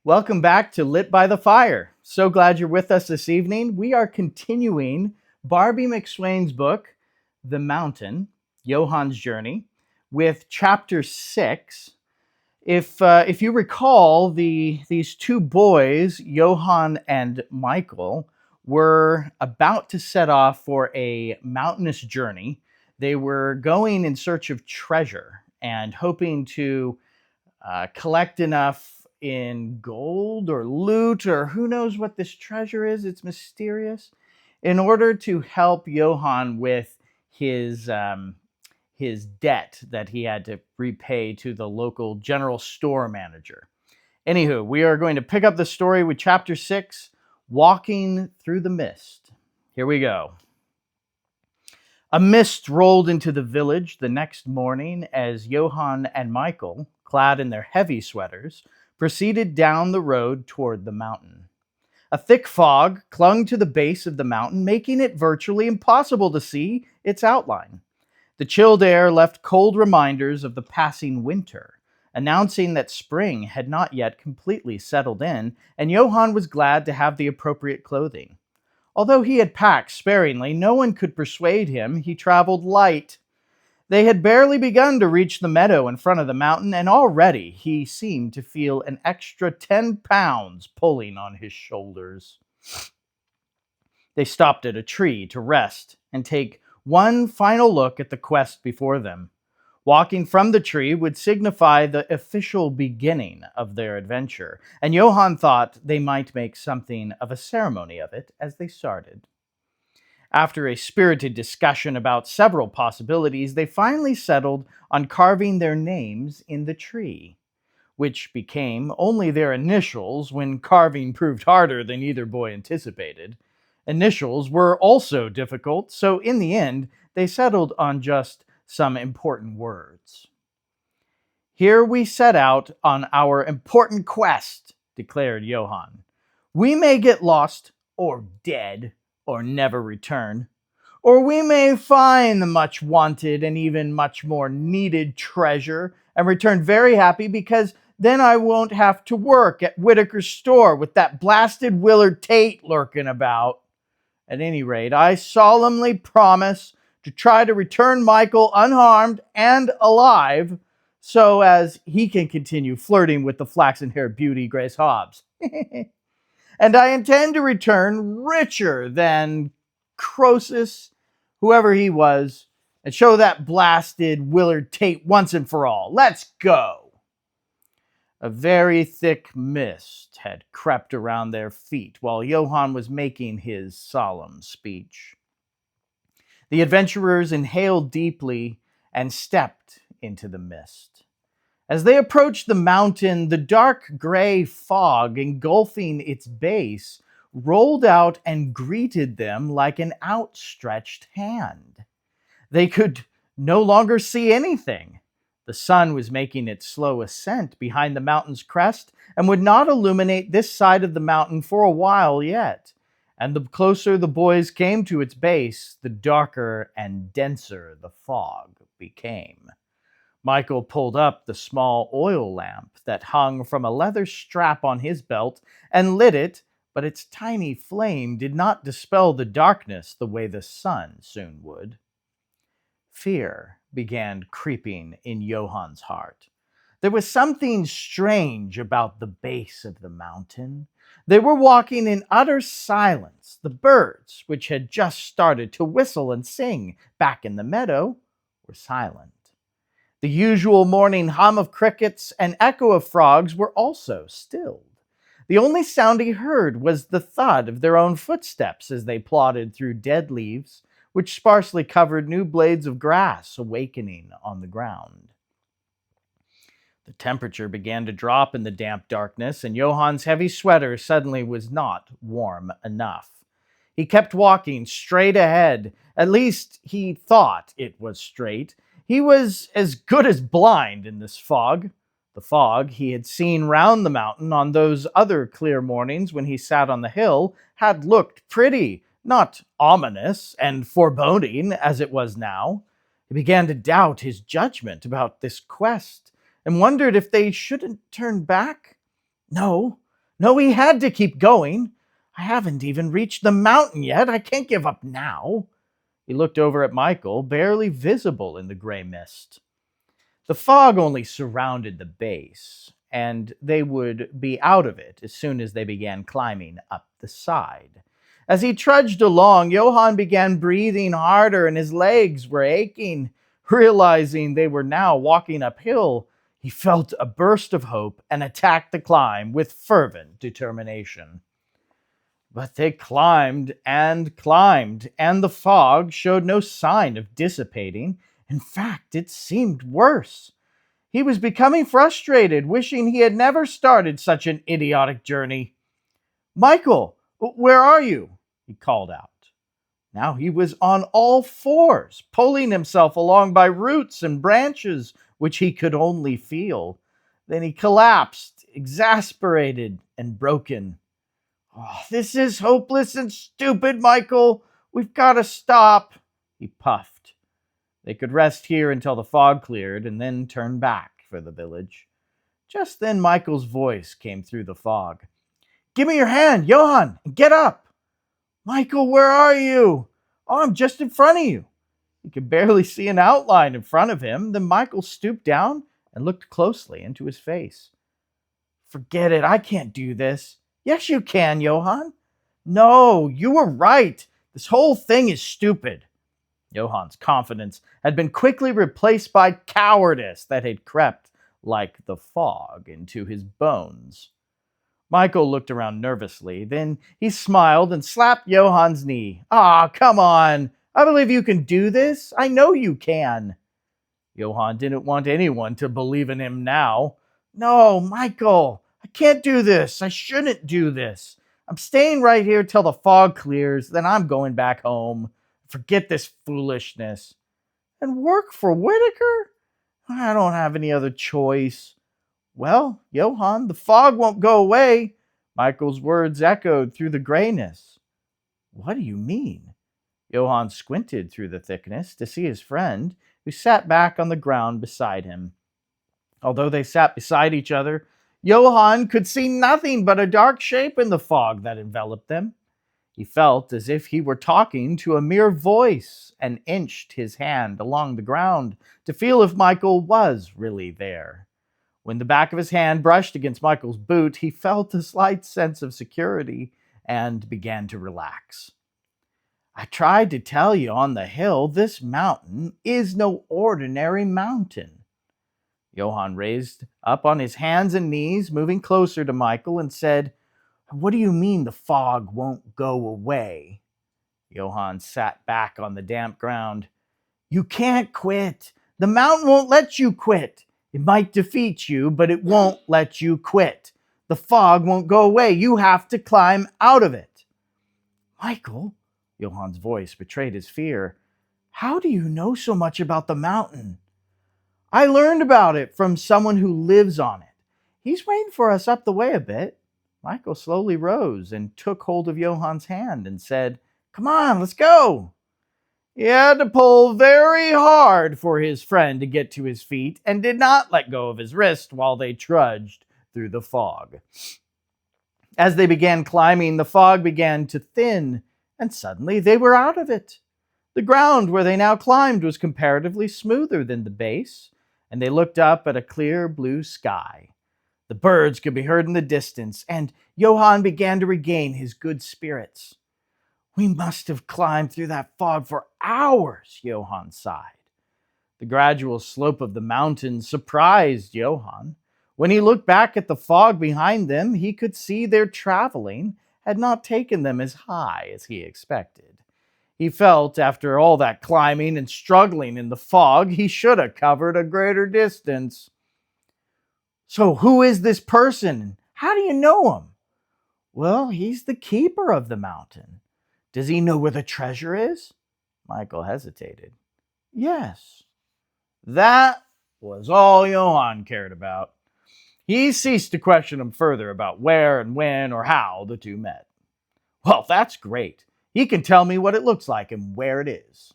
Welcome back to Lit by the Fire. So glad you're with us this evening. We are continuing Barbi McSwain's book, The Mountain, Johann's Journey, with chapter 6. If you recall, these two boys, Johann and Michael, were about to set off for a mountainous journey. They were going in search of treasure and hoping to collect enough in gold or loot or who knows what this treasure is. It's mysterious. In order to help Johann with his his debt that he had to repay to the local general store manager. Anywho, we are going to pick up the story with chapter 6, Walking Through the Mist. Here we go. A mist rolled into the village the next morning as Johann and Michael, clad in their heavy sweaters, proceeded down the road toward the mountain. A thick fog clung to the base of the mountain, making it virtually impossible to see its outline. The chilled air left cold reminders of the passing winter, announcing that spring had not yet completely settled in, and Johann was glad to have the appropriate clothing. Although he had packed sparingly, no one could persuade him he traveled light. They had barely begun to reach the meadow in front of the mountain, and already he seemed to feel an extra 10 pounds pulling on his shoulders. They stopped at a tree to rest and take one final look at the quest before them. Walking from the tree would signify the official beginning of their adventure, and Johann thought they might make something of a ceremony of it as they started. After a spirited discussion about several possibilities, they finally settled on carving their names in the tree, which became only their initials when carving proved harder than either boy anticipated. Initials were also difficult, so in the end, they settled on just some important words. Here we set out on our important quest, declared Johann. We may get lost, or dead, or never return. Or we may find the much wanted and even much more needed treasure and return very happy because then I won't have to work at Whitaker's store with that blasted Willard Tate lurking about. At any rate, I solemnly promise to try to return Michael unharmed and alive so as he can continue flirting with the flaxen-haired beauty Grace Hobbs. And I intend to return richer than Croesus, whoever he was, and show that blasted Willard Tate once and for all. Let's go. A very thick mist had crept around their feet while Johann was making his solemn speech. The adventurers inhaled deeply and stepped into the mist. As they approached the mountain, the dark gray fog engulfing its base rolled out and greeted them like an outstretched hand. They could no longer see anything. The sun was making its slow ascent behind the mountain's crest and would not illuminate this side of the mountain for a while yet. And the closer the boys came to its base, the darker and denser the fog became. Michael pulled up the small oil lamp that hung from a leather strap on his belt and lit it, but its tiny flame did not dispel the darkness the way the sun soon would. Fear began creeping in Johann's heart. There was something strange about the base of the mountain. They were walking in utter silence. The birds, which had just started to whistle and sing back in the meadow, were silent. The usual morning hum of crickets and echo of frogs were also stilled. The only sound he heard was the thud of their own footsteps as they plodded through dead leaves, which sparsely covered new blades of grass awakening on the ground. The temperature began to drop in the damp darkness, and Johann's heavy sweater suddenly was not warm enough. He kept walking straight ahead. At least he thought it was straight. He was as good as blind in this fog. The fog he had seen round the mountain on those other clear mornings when he sat on the hill had looked pretty, not ominous and foreboding as it was now. He began to doubt his judgment about this quest and wondered if they shouldn't turn back. No, No, we had to keep going. I haven't even reached the mountain yet. I can't give up now. He looked over at Michael, barely visible in the gray mist. The fog only surrounded the base, and they would be out of it as soon as they began climbing up the side. As he trudged along, Johann began breathing harder and his legs were aching. Realizing they were now walking uphill, he felt a burst of hope and attacked the climb with fervent determination. But they climbed, and the fog showed no sign of dissipating. In fact, it seemed worse. He was becoming frustrated, wishing he had never started such an idiotic journey. "Michael, where are you?" he called out. Now he was on all fours, pulling himself along by roots and branches which he could only feel. Then he collapsed, exasperated and broken. "Oh, this is hopeless and stupid, Michael. We've got to stop," he puffed. They could rest here until the fog cleared and then turn back for the village. Just then Michael's voice came through the fog. "Give me your hand, Johann, and get up." "Michael, where are you?" "Oh, I'm just in front of you." He could barely see an outline in front of him. Then Michael stooped down and looked closely into his face. "Forget it. I can't do this." "Yes, you can, Johann." "No, you were right. This whole thing is stupid." Johann's confidence had been quickly replaced by cowardice that had crept like the fog into his bones. Michael looked around nervously. Then he smiled and slapped Johann's knee. "Ah, come on. I believe you can do this. I know you can." Johann didn't want anyone to believe in him now. "No, Michael, I can't do this. I shouldn't do this. I'm staying right here till the fog clears. Then I'm going back home. Forget this foolishness." "And work for Whitaker? I don't have any other choice." "Well, Johann, the fog won't go away." Michael's words echoed through the grayness. "What do you mean?" Johann squinted through the thickness to see his friend, who sat back on the ground beside him. Although they sat beside each other, Johann could see nothing but a dark shape in the fog that enveloped them. He felt as if he were talking to a mere voice and inched his hand along the ground to feel if Michael was really there. When the back of his hand brushed against Michael's boot, he felt a slight sense of security and began to relax. "I tried to tell you on the hill, this mountain is no ordinary mountain." Johann raised up on his hands and knees, moving closer to Michael, and said, "What do you mean the fog won't go away?" Johann sat back on the damp ground. "You can't quit. The mountain won't let you quit. It might defeat you, but it won't let you quit. The fog won't go away. You have to climb out of it." "Michael," Johann's voice betrayed his fear, "how do you know so much about the mountain?" "I learned about it from someone who lives on it. He's waiting for us up the way a bit." Michael slowly rose and took hold of Johann's hand and said, "Come on, let's go." He had to pull very hard for his friend to get to his feet and did not let go of his wrist while they trudged through the fog. As they began climbing, the fog began to thin, and suddenly they were out of it. The ground where they now climbed was comparatively smoother than the base, and they looked up at a clear blue sky. The birds could be heard in the distance, and Johann began to regain his good spirits. "We must have climbed through that fog for hours," Johann sighed. The gradual slope of the mountain surprised Johann. When he looked back at the fog behind them, he could see their traveling had not taken them as high as he expected. He felt, after all that climbing and struggling in the fog, he should have covered a greater distance. "So who is this person? How do you know him?" "Well, he's the keeper of the mountain." "Does he know where the treasure is?" Michael hesitated. "Yes." That was all Johann cared about. He ceased to question him further about where and when or how the two met. "Well, that's great. He can tell me what it looks like and where it is."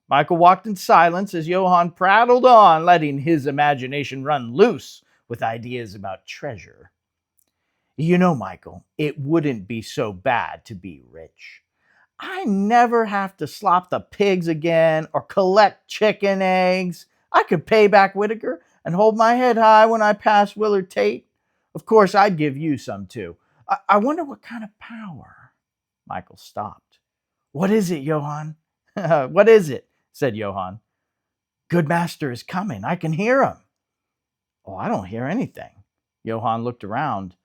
Michael walked in silence as Johann prattled on, letting his imagination run loose with ideas about treasure. You know, Michael, it wouldn't be so bad to be rich. I never have to slop the pigs again or collect chicken eggs. I could pay back Whitaker and hold my head high when I pass Willard Tate. Of course, I'd give you some too. I wonder what kind of power. Michael stopped. What is it, Johann? What is it? Said Johann. Good master is coming. I can hear him. Oh, I don't hear anything. Johann looked around.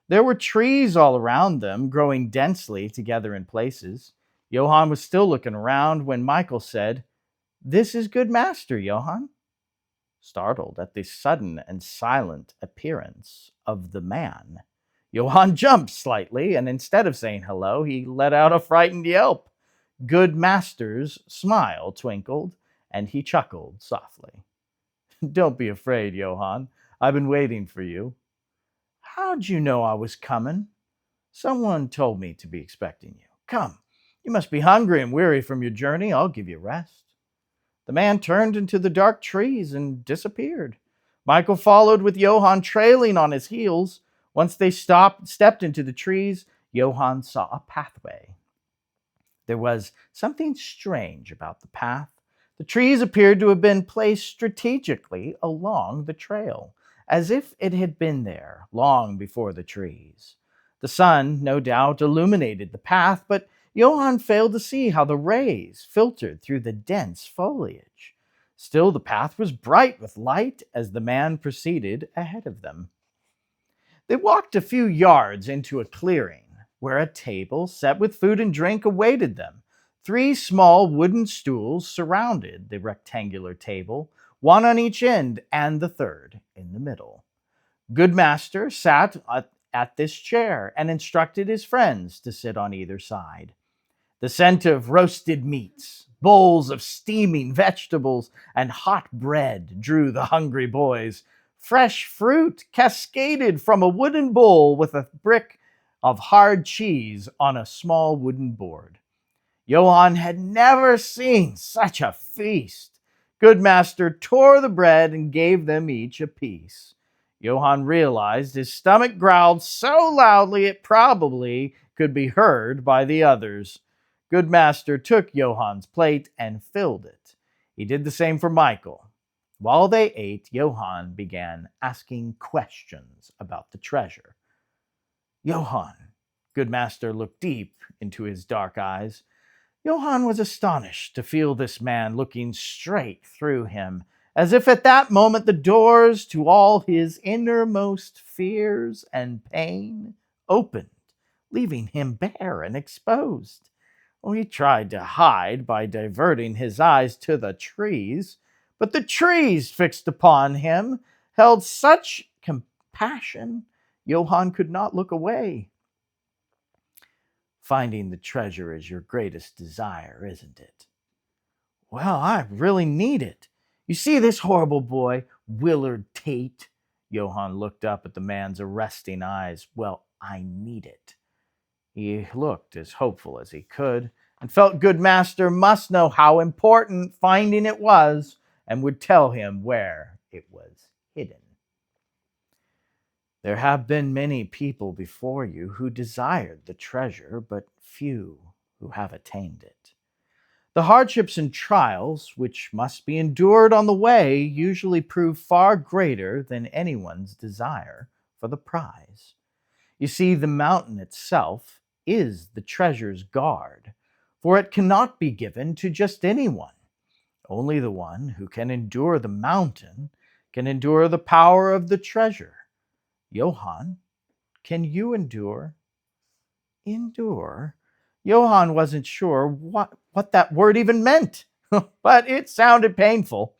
There were trees all around them, growing densely together in places. Johann was still looking around when Michael said, This is good master, Johann. Startled at the sudden and silent appearance of the man, Johann jumped slightly, and instead of saying hello, he let out a frightened yelp. Good master's smile twinkled, and he chuckled softly. Don't be afraid, Johann. I've been waiting for you. How'd you know I was coming? Someone told me to be expecting you. Come, you must be hungry and weary from your journey. I'll give you rest. The man turned into the dark trees and disappeared. Michael followed with Johann trailing on his heels. Once they stepped into the trees, Johann saw a pathway. There was something strange about the path. The trees appeared to have been placed strategically along the trail, as if it had been there long before the trees. The sun, no doubt, illuminated the path, but Johann failed to see how the rays filtered through the dense foliage. Still, the path was bright with light as the man proceeded ahead of them. They walked a few yards into a clearing, where a table set with food and drink awaited them. 3 small wooden stools surrounded the rectangular table, one on each end and the third in the middle. Good master sat at this chair and instructed his friends to sit on either side. The scent of roasted meats, bowls of steaming vegetables, and hot bread drew the hungry boys. Fresh fruit cascaded from a wooden bowl with a brick of hard cheese on a small wooden board. Johann had never seen such a feast. Good master tore the bread and gave them each a piece. Johann realized his stomach growled so loudly it probably could be heard by the others. Good master took Johann's plate and filled it. He did the same for Michael. While they ate, Johann began asking questions about the treasure. Johann, good master looked deep into his dark eyes. Johann was astonished to feel this man looking straight through him, as if at that moment the doors to all his innermost fears and pain opened, leaving him bare and exposed. He tried to hide by diverting his eyes to the trees, but the trees fixed upon him held such compassion, Johann could not look away. Finding the treasure is your greatest desire, isn't it? Well, I really need it. You see this horrible boy, Willard Tate? Johann looked up at the man's arresting eyes. Well, I need it. He looked as hopeful as he could, and felt good master must know how important finding it was, and would tell him where it was hidden. There have been many people before you who desired the treasure, but few who have attained it. The hardships and trials which must be endured on the way usually prove far greater than anyone's desire for the prize. You see, the mountain itself is the treasure's guard, for it cannot be given to just anyone. Only the one who can endure the mountain can endure the power of the treasure. Johann, can you endure? Endure? Johann wasn't sure what that word even meant, but it sounded painful.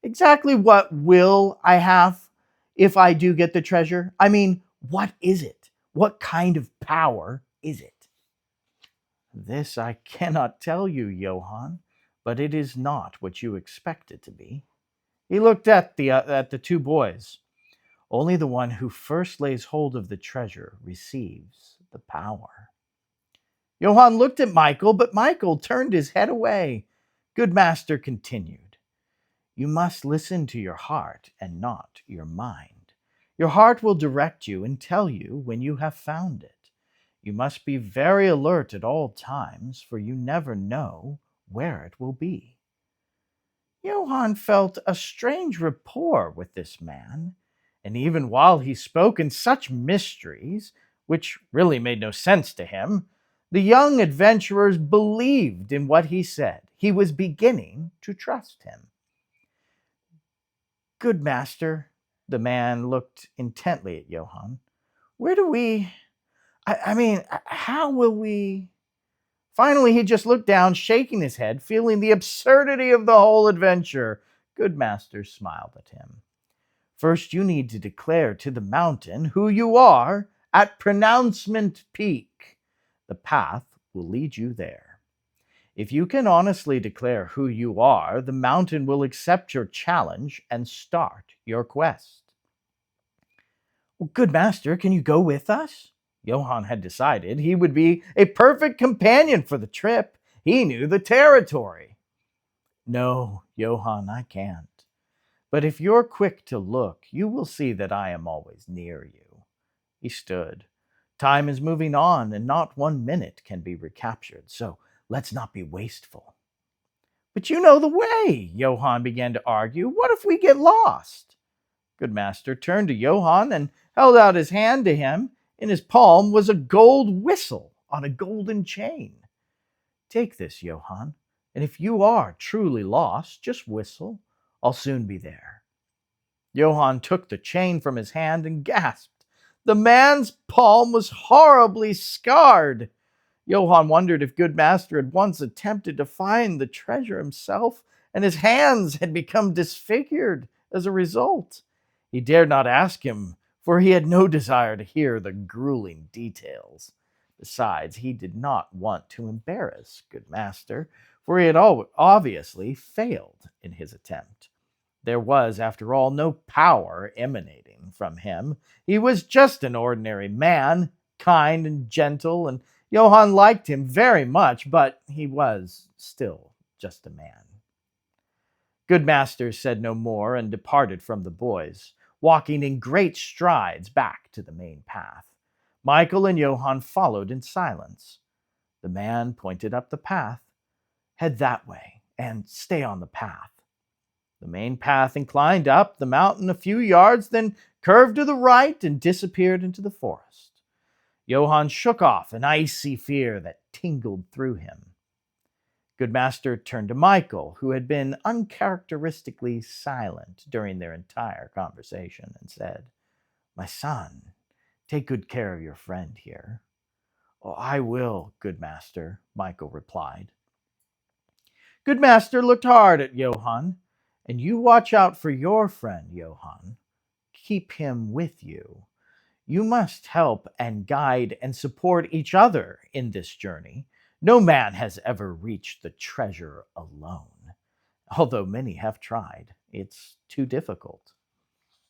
Exactly what will I have if I do get the treasure? I mean, what is it? What kind of power is it? This I cannot tell you, Johann, but it is not what you expect it to be. He looked at the 2 boys. Only the one who first lays hold of the treasure receives the power. Johann looked at Michael, but Michael turned his head away. Good master continued, You must listen to your heart and not your mind. Your heart will direct you and tell you when you have found it. You must be very alert at all times, for you never know where it will be. Johann felt a strange rapport with this man, and even while he spoke in such mysteries, which really made no sense to him, the young adventurers believed in what he said. He was beginning to trust him. Good master, the man looked intently at Johann. Where do we, I mean, how will we? Finally, he just looked down, shaking his head, feeling the absurdity of the whole adventure. Good master smiled at him. First, you need to declare to the mountain who you are at Pronouncement Peak. The path will lead you there. If you can honestly declare who you are, the mountain will accept your challenge and start your quest. Well, good master, can you go with us? Johann had decided he would be a perfect companion for the trip. He knew the territory. No, Johann, I can't. But if you're quick to look, you will see that I am always near you. He stood. Time is moving on, and not 1 minute can be recaptured, so let's not be wasteful. But you know the way, Johann began to argue. What if we get lost? Good master turned to Johann and held out his hand to him. In his palm was a gold whistle on a golden chain. Take this, Johann, and if you are truly lost, just whistle. I'll soon be there. Johann took the chain from his hand and gasped. The man's palm was horribly scarred. Johann wondered if good master had once attempted to find the treasure himself, and his hands had become disfigured as a result. He dared not ask him, for he had no desire to hear the grueling details. Besides, he did not want to embarrass good master, for he had obviously failed in his attempt. There was, after all, no power emanating from him. He was just an ordinary man, kind and gentle, and Johann liked him very much, but he was still just a man. Good master said no more and departed from the boys, walking in great strides back to the main path. Michael and Johann followed in silence. The man pointed up the path. Head that way and stay on the path. The main path inclined up the mountain a few yards, then curved to the right and disappeared into the forest. Johann shook off an icy fear that tingled through him. Good master turned to Michael, who had been uncharacteristically silent during their entire conversation, and said, My son, take good care of your friend here. Oh, I will, good master, Michael replied. Good master looked hard at Johann. And you watch out for your friend, Johann. Keep him with you. You must help and guide and support each other in this journey. No man has ever reached the treasure alone, although many have tried. It's too difficult.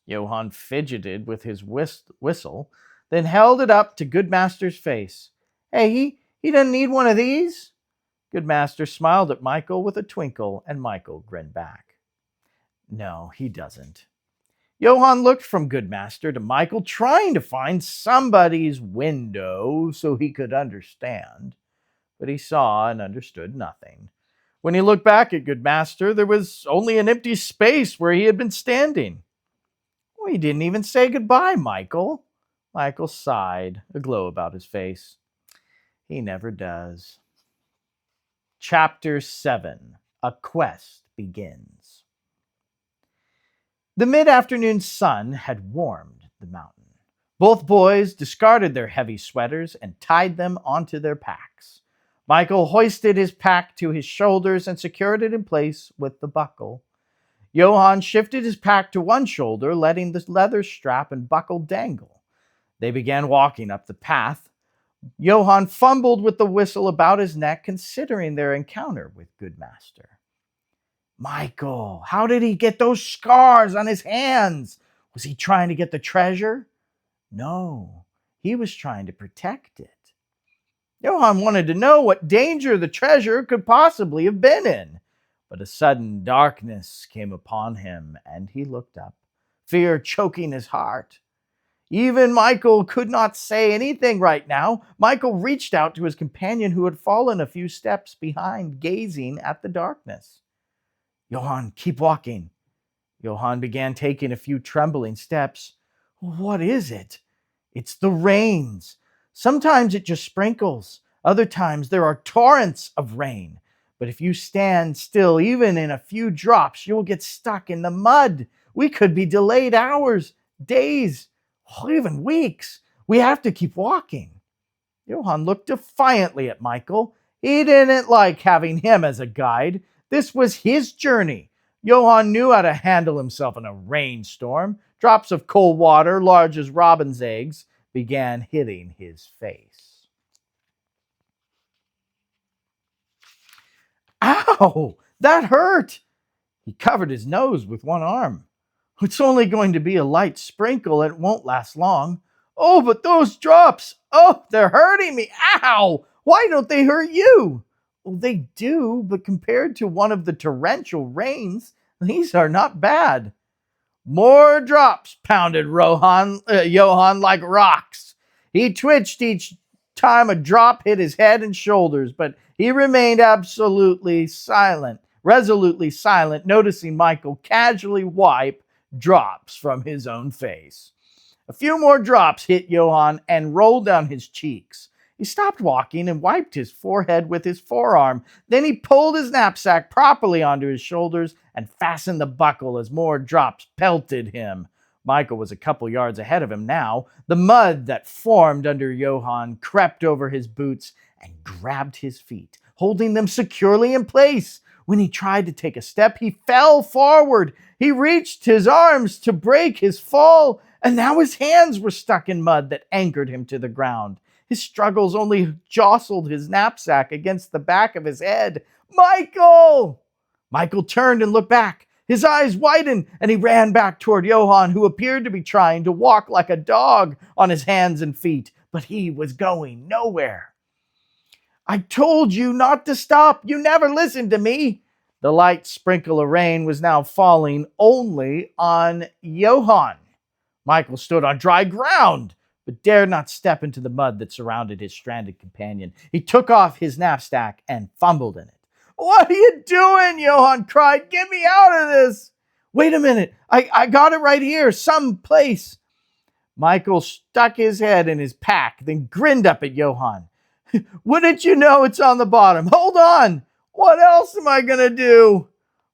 Johann fidgeted with his whistle, then held it up to Good Master's face. Hey, he doesn't need one of these? Good Master smiled at Michael with a twinkle, and Michael grinned back. No, he doesn't. Johann looked from Good Master to Michael, trying to find somebody's window so he could understand. But he saw and understood nothing. When he looked back at Good Master, there was only an empty space where he had been standing. Well, he didn't even say goodbye, Michael. Michael sighed, a glow about his face. He never does. Chapter 7. A Quest Begins. The mid-afternoon sun had warmed the mountain. Both boys discarded their heavy sweaters and tied them onto their packs. Michael hoisted his pack to his shoulders and secured it in place with the buckle. Johann shifted his pack to one shoulder, letting the leather strap and buckle dangle. They began walking up the path. Johann fumbled with the whistle about his neck, considering their encounter with Good Master. Michael, how did he get those scars on his hands? Was he trying to get the treasure? No, he was trying to protect it. Johann wanted to know what danger the treasure could possibly have been in. But a sudden darkness came upon him, and he looked up, fear choking his heart. Even Michael could not say anything right now. Michael reached out to his companion who had fallen a few steps behind, gazing at the darkness. Johann, keep walking. Johann began taking a few trembling steps. What is it? It's the rains. Sometimes it just sprinkles. Other times there are torrents of rain. But if you stand still, even in a few drops, you'll get stuck in the mud. We could be delayed hours, days, or even weeks. We have to keep walking. Johann looked defiantly at Michael. He didn't like having him as a guide. This was his journey. Johann knew how to handle himself in a rainstorm. Drops of cold water, large as robin's eggs, began hitting his face. Ow! That hurt! He covered his nose with one arm. It's only going to be a light sprinkle and it won't last long. Oh, but those drops! Oh, they're hurting me! Ow! Why don't they hurt you? Well, they do, but compared to one of the torrential rains, these are not bad. More drops pounded Johann like rocks. He twitched each time a drop hit his head and shoulders, but he remained resolutely silent, noticing Michael casually wipe drops from his own face. A few more drops hit Johann and rolled down his cheeks. He stopped walking and wiped his forehead with his forearm. Then he pulled his knapsack properly onto his shoulders and fastened the buckle as more drops pelted him. Michael was a couple yards ahead of him now. The mud that formed under Johann crept over his boots and grabbed his feet, holding them securely in place. When he tried to take a step, he fell forward. He reached his arms to break his fall, and now his hands were stuck in mud that anchored him to the ground. His struggles only jostled his knapsack against the back of his head. Michael! Michael turned and looked back. His eyes widened, and he ran back toward Johann, who appeared to be trying to walk like a dog on his hands and feet, but he was going nowhere. I told you not to stop. You never listened to me. The light sprinkle of rain was now falling only on Johann. Michael stood on dry ground, but dared not step into the mud that surrounded his stranded companion. He took off his knapsack and fumbled in it. What are you doing? Johann cried. Get me out of this. Wait a minute. I got it right here, someplace. Michael stuck his head in his pack, then grinned up at Johann. Wouldn't you know it's on the bottom? Hold on. What else am I going to do?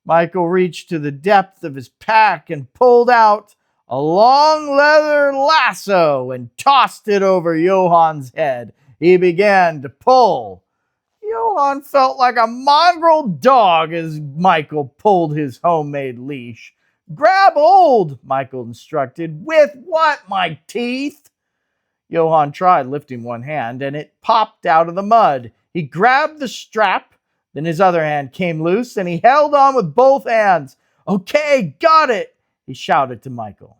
Michael reached to the depth of his pack and pulled out a long leather lasso and tossed it over Johann's head. He began to pull. Johann felt like a mongrel dog as Michael pulled his homemade leash. Grab hold, Michael instructed. With what, my teeth? Johann tried lifting one hand, and it popped out of the mud. He grabbed the strap, then his other hand came loose, and he held on with both hands. Okay, got it, he shouted to Michael.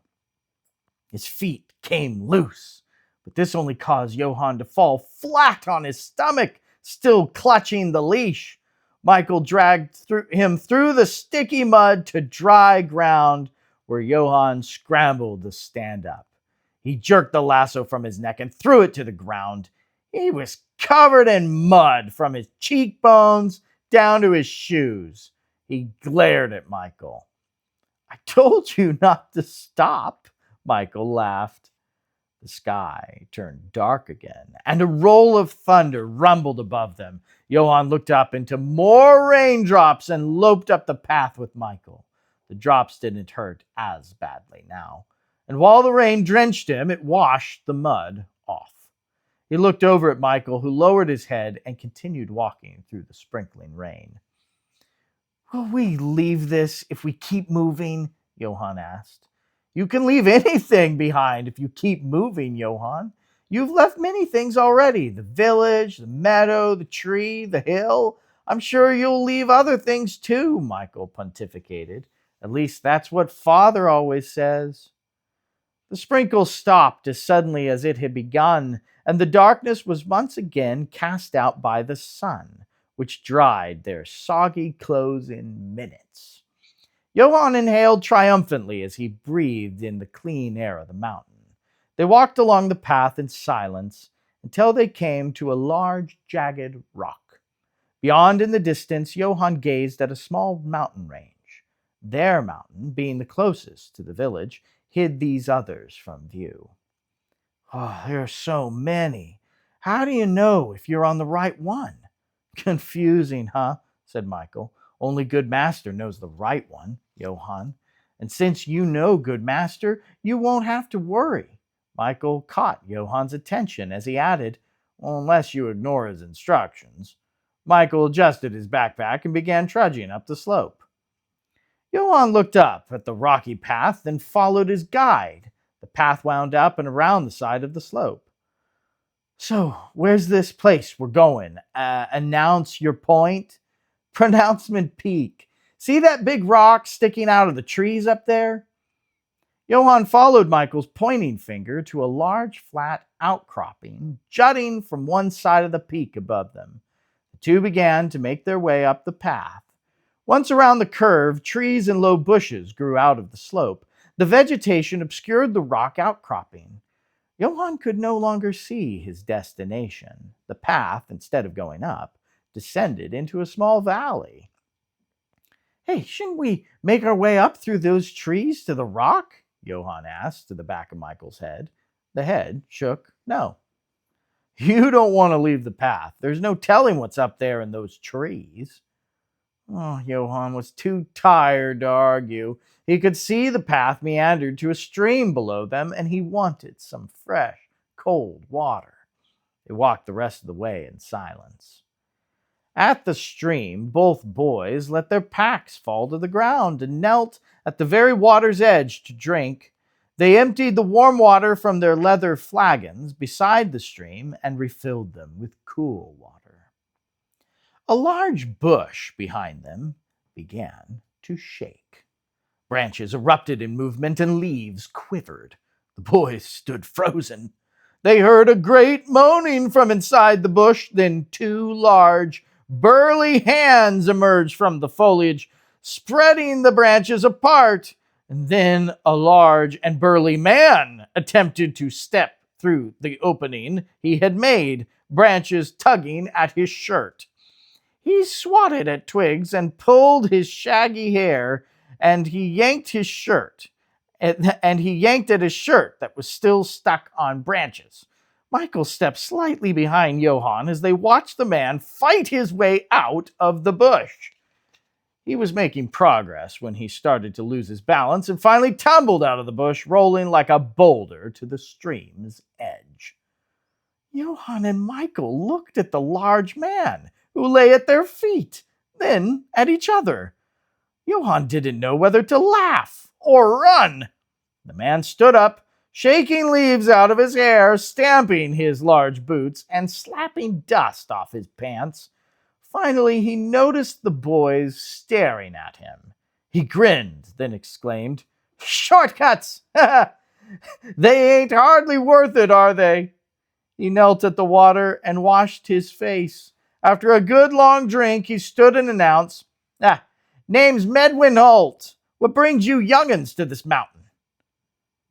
His feet came loose, but this only caused Johann to fall flat on his stomach, still clutching the leash. Michael dragged him through the sticky mud to dry ground, where Johann scrambled to stand up. He jerked the lasso from his neck and threw it to the ground. He was covered in mud from his cheekbones down to his shoes. He glared at Michael. I told you not to stop, Michael laughed. The sky turned dark again, and a roll of thunder rumbled above them. Johann looked up into more raindrops and loped up the path with Michael. The drops didn't hurt as badly now, and while the rain drenched him, it washed the mud off. He looked over at Michael, who lowered his head and continued walking through the sprinkling rain. Will we leave this if we keep moving? Johann asked. You can leave anything behind if you keep moving, Johann. You've left many things already. The village, the meadow, the tree, the hill. I'm sure you'll leave other things too, Michael pontificated. At least that's what Father always says. The sprinkle stopped as suddenly as it had begun, and the darkness was once again cast out by the sun, which dried their soggy clothes in minutes. Johann inhaled triumphantly as he breathed in the clean air of the mountain. They walked along the path in silence until they came to a large, jagged rock. Beyond in the distance, Johann gazed at a small mountain range. Their mountain, being the closest to the village, hid these others from view. Oh, there are so many. How do you know if you're on the right one? Confusing, huh? Said Michael. Only good master knows the right one, Johann. And since you know good master, you won't have to worry. Michael caught Johann's attention as he added, well, unless you ignore his instructions. Michael adjusted his backpack and began trudging up the slope. Johann looked up at the rocky path, then followed his guide. The path wound up and around the side of the slope. So, where's this place we're going? Announce your point? Pronouncement Peak. See that big rock sticking out of the trees up there? Johann followed Michael's pointing finger to a large flat outcropping jutting from one side of the peak above them. The two began to make their way up the path. Once around the curve, trees and low bushes grew out of the slope. The vegetation obscured the rock outcropping. Johann could no longer see his destination. The path, instead of going up, descended into a small valley. Hey, shouldn't we make our way up through those trees to the rock? Johann asked to the back of Michael's head. The head shook no. You don't want to leave the path. There's no telling what's up there in those trees. Oh, Johann was too tired to argue. He could see the path meandered to a stream below them, and he wanted some fresh, cold water. They walked the rest of the way in silence. At the stream, both boys let their packs fall to the ground and knelt at the very water's edge to drink. They emptied the warm water from their leather flagons beside the stream and refilled them with cool water. A large bush behind them began to shake. Branches erupted in movement and leaves quivered. The boys stood frozen. They heard a great moaning from inside the bush. Then two large, burly hands emerged from the foliage, spreading the branches apart. And then a large and burly man attempted to step through the opening he had made, branches tugging at his shirt. He swatted at twigs and pulled his shaggy hair, and he yanked his shirt. And he yanked at his shirt that was still stuck on branches. Michael stepped slightly behind Johann as they watched the man fight his way out of the bush. He was making progress when he started to lose his balance and finally tumbled out of the bush, rolling like a boulder to the stream's edge. Johann and Michael looked at the large man who lay at their feet, then at each other. Johann didn't know whether to laugh or run. The man stood up, shaking leaves out of his hair, stamping his large boots, and slapping dust off his pants. Finally, he noticed the boys staring at him. He grinned, then exclaimed, "Shortcuts! They ain't hardly worth it, are they?" He knelt at the water and washed his face. After a good long drink, he stood and announced, "Name's Medwin Holt. What brings you young'uns to this mountain?"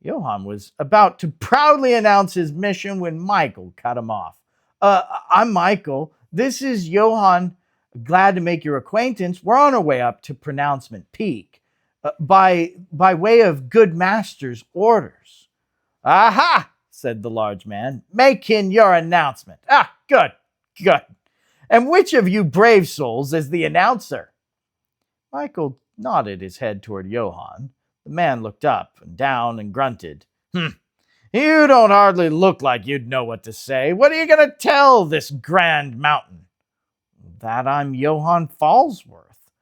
Johann was about to proudly announce his mission when Michael cut him off. I'm Michael. This is Johann. Glad to make your acquaintance. We're on our way up to Pronouncement Peak by way of good master's orders." "Aha!" said the large man. "Making your announcement. Good. And which of you brave souls is the announcer?" Michael nodded his head toward Johann. The man looked up and down and grunted. You don't hardly look like you'd know what to say. What are you going to tell this grand mountain?" "That I'm Johann Falsworth."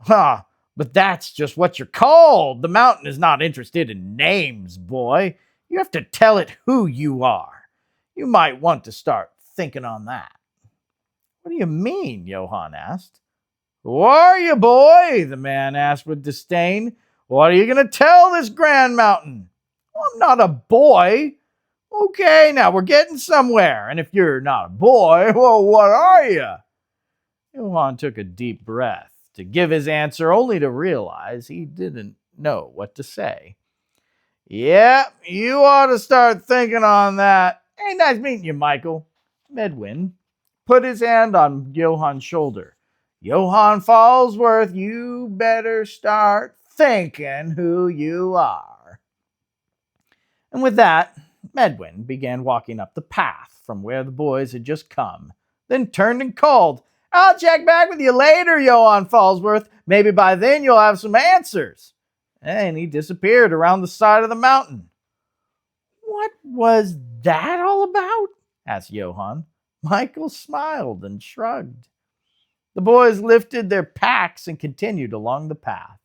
But that's just what you're called. The mountain is not interested in names, boy. You have to tell it who you are. You might want to start thinking on that." "What do you mean?" Johann asked. "Who are you, boy?" the man asked with disdain. "What are you going to tell this grand mountain?" "I'm not a boy." "Okay, now we're getting somewhere. And if you're not a boy, well, what are you?" Johann took a deep breath to give his answer, only to realize he didn't know what to say. Yeah, you ought to start thinking on that. Hey, nice meeting you, Michael. Medwin put his hand on Johann's shoulder. Johann Fallsworth, you better start thinking who you are. And with that, Medwin began walking up the path from where the boys had just come, then turned and called, I'll check back with you later, Johann Fallsworth. Maybe by then you'll have some answers. And he disappeared around the side of the mountain. What was that all about? Asked Johann. Michael smiled and shrugged. The boys lifted their packs and continued along the path.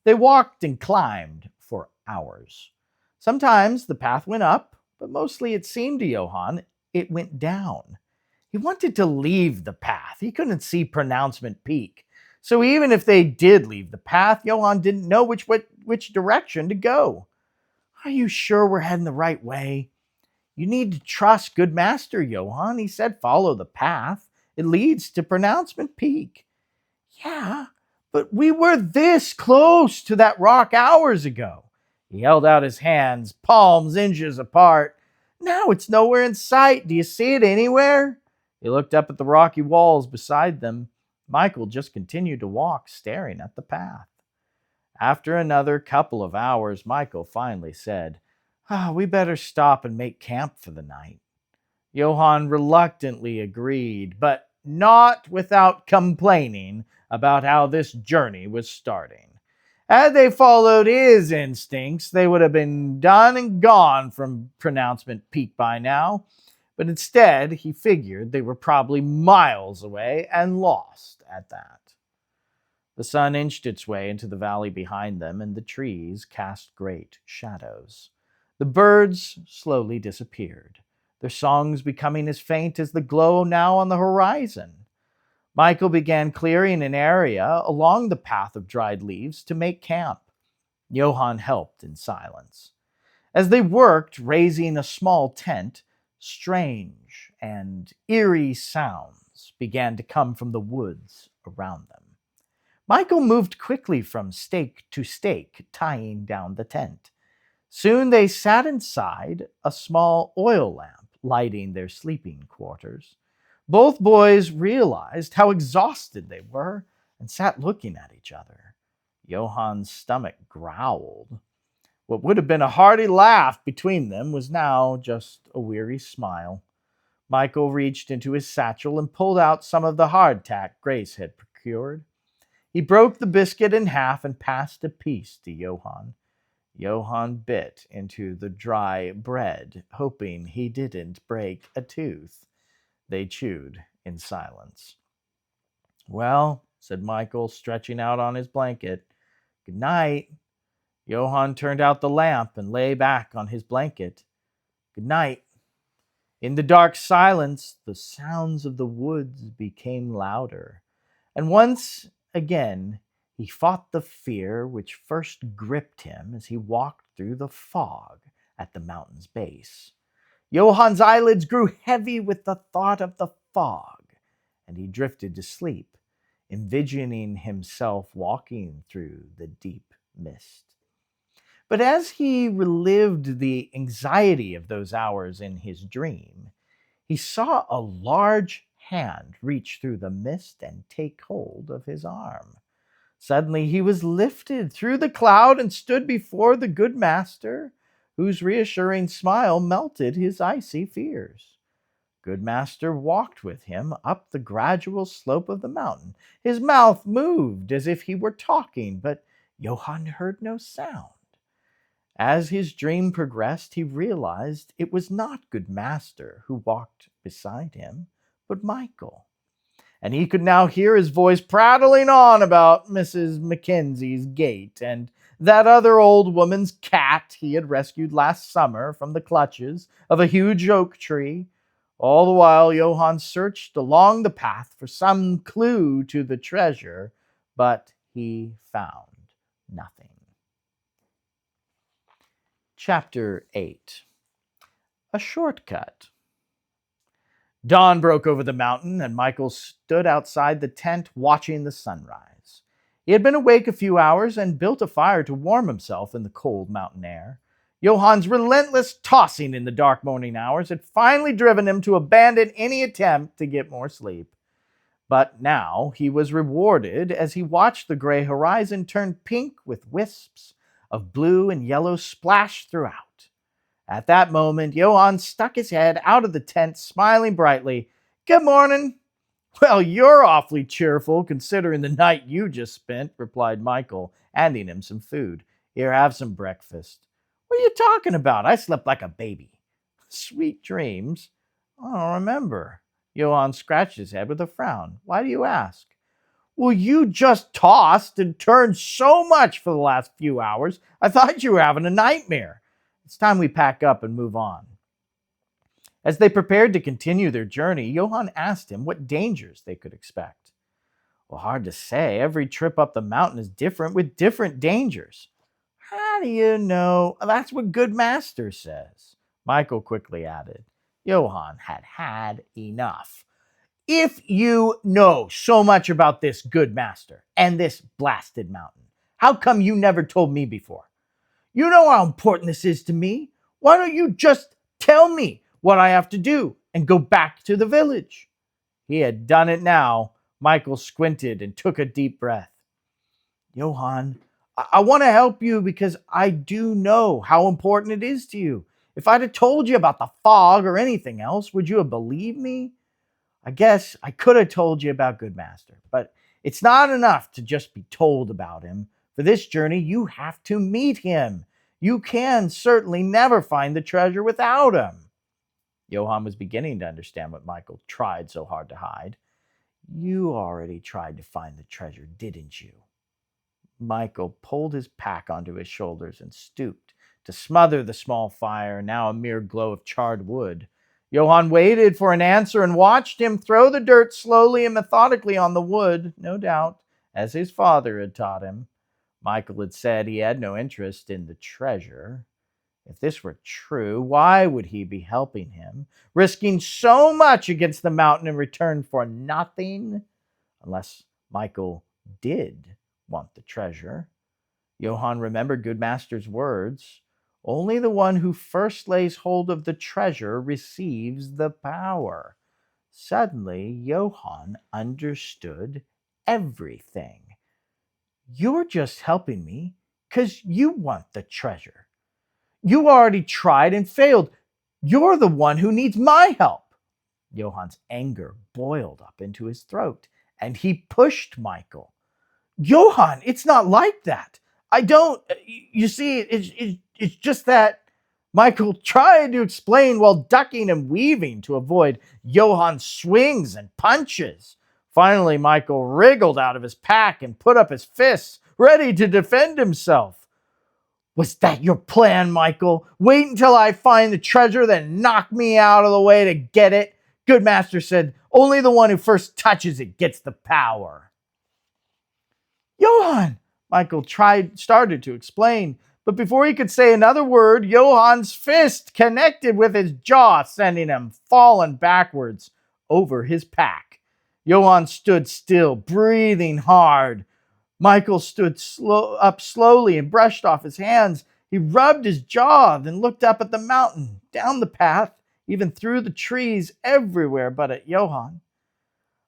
They walked and climbed for hours. Sometimes the path went up, but mostly it seemed to Johann it went down. He wanted to leave the path. He couldn't see Pronouncement Peak. So even if they did leave the path, Johann didn't know which direction to go. Are you sure we're heading the right way? You need to trust good master, Johann. He said follow the path. It leads to Pronouncement Peak. Yeah, but we were this close to that rock hours ago. He held out his hands, palms inches apart. Now it's nowhere in sight. Do you see it anywhere? He looked up at the rocky walls beside them. Michael just continued to walk, staring at the path. After another couple of hours, Michael finally said, we better stop and make camp for the night. Johann reluctantly agreed, but not without complaining about how this journey was starting. Had they followed his instincts, they would have been done and gone from Pronouncement Peak by now. But instead, he figured they were probably miles away and lost at that. The sun inched its way into the valley behind them, and the trees cast great shadows. The birds slowly disappeared, their songs becoming as faint as the glow now on the horizon. Michael began clearing an area along the path of dried leaves to make camp. Johann helped in silence. As they worked, raising a small tent, strange and eerie sounds began to come from the woods around them. Michael moved quickly from stake to stake, tying down the tent. Soon they sat inside a small oil lamp, lighting their sleeping quarters. Both boys realized how exhausted they were and sat looking at each other. Johann's stomach growled. What would have been a hearty laugh between them was now just a weary smile. Michael reached into his satchel and pulled out some of the hardtack Grace had procured. He broke the biscuit in half and passed a piece to Johann. Johann bit into the dry bread, hoping he didn't break a tooth. They chewed in silence. Well, said Michael, stretching out on his blanket. Good night. Johann turned out the lamp and lay back on his blanket. Good night. In the dark silence, the sounds of the woods became louder, and once again he fought the fear which first gripped him as he walked through the fog at the mountain's base. Johann's eyelids grew heavy with the thought of the fog, and he drifted to sleep, envisioning himself walking through the deep mist. But as he relived the anxiety of those hours in his dream, he saw a large hand reach through the mist and take hold of his arm. Suddenly he was lifted through the cloud and stood before the good master, whose reassuring smile melted his icy fears. Good master walked with him up the gradual slope of the mountain. His mouth moved as if he were talking, but Johann heard no sound. As his dream progressed, he realized it was not good master who walked beside him, but Michael. And he could now hear his voice prattling on about Mrs. Mackenzie's gate and that other old woman's cat he had rescued last summer from the clutches of a huge oak tree. All the while, Johann searched along the path for some clue to the treasure, but he found nothing. Chapter 8. A Shortcut. Dawn broke over the mountain, and Michael stood outside the tent watching the sunrise. He had been awake a few hours and built a fire to warm himself in the cold mountain air. Johann's relentless tossing in the dark morning hours had finally driven him to abandon any attempt to get more sleep. But now he was rewarded as he watched the gray horizon turn pink with wisps of blue and yellow splashed throughout. At that moment, Johann stuck his head out of the tent, smiling brightly. "Good morning." "Well, you're awfully cheerful, considering the night you just spent," replied Michael, handing him some food. "Here, have some breakfast." "What are you talking about? I slept like a baby." "Sweet dreams." "I don't remember." Johann scratched his head with a frown. "Why do you ask?" "Well, you just tossed and turned so much for the last few hours. I thought you were having a nightmare. It's time we pack up and move on." As they prepared to continue their journey, Johann asked him what dangers they could expect. "Well, hard to say. Every trip up the mountain is different with different dangers." "How do you know?" "That's what Good Master says," Michael quickly added. Johann had had enough. "If you know so much about this Good Master and this blasted mountain, how come you never told me before? You know how important this is to me. Why don't you just tell me what I have to do and go back to the village?" He had done it now. Michael squinted and took a deep breath. "Johann, I want to help you because I do know how important it is to you. If I'd have told you about the fog or anything else, would you have believed me? I guess I could have told you about Good Master, but it's not enough to just be told about him. For this journey, you have to meet him. You can certainly never find the treasure without him." Johann was beginning to understand what Michael tried so hard to hide. "You already tried to find the treasure, didn't you?" Michael pulled his pack onto his shoulders and stooped to smother the small fire, now a mere glow of charred wood. Johann waited for an answer and watched him throw the dirt slowly and methodically on the wood, no doubt, as his father had taught him. Michael had said he had no interest in the treasure. If this were true, why would he be helping him, risking so much against the mountain in return for nothing? Unless Michael did want the treasure. Johann remembered Good Master's words. Only the one who first lays hold of the treasure receives the power. Suddenly, Johann understood everything. "You're just helping me because you want the treasure. You already tried and failed. You're the one who needs my help." Johann's anger boiled up into his throat, and he pushed Michael. "Johann, it's not like that. I don't, you see, it's just that." Michael tried to explain while ducking and weaving to avoid Johann's swings and punches. Finally, Michael wriggled out of his pack and put up his fists, ready to defend himself. "Was that your plan, Michael? Wait until I find the treasure, then knock me out of the way to get it?" Good Master said, "Only the one who first touches it gets the power." "Johann," Michael started to explain, but before he could say another word, Johann's fist connected with his jaw, sending him falling backwards over his pack. Johann stood still, breathing hard. Michael stood up slowly and brushed off his hands. He rubbed his jaw, then looked up at the mountain, down the path, even through the trees, everywhere but at Johann.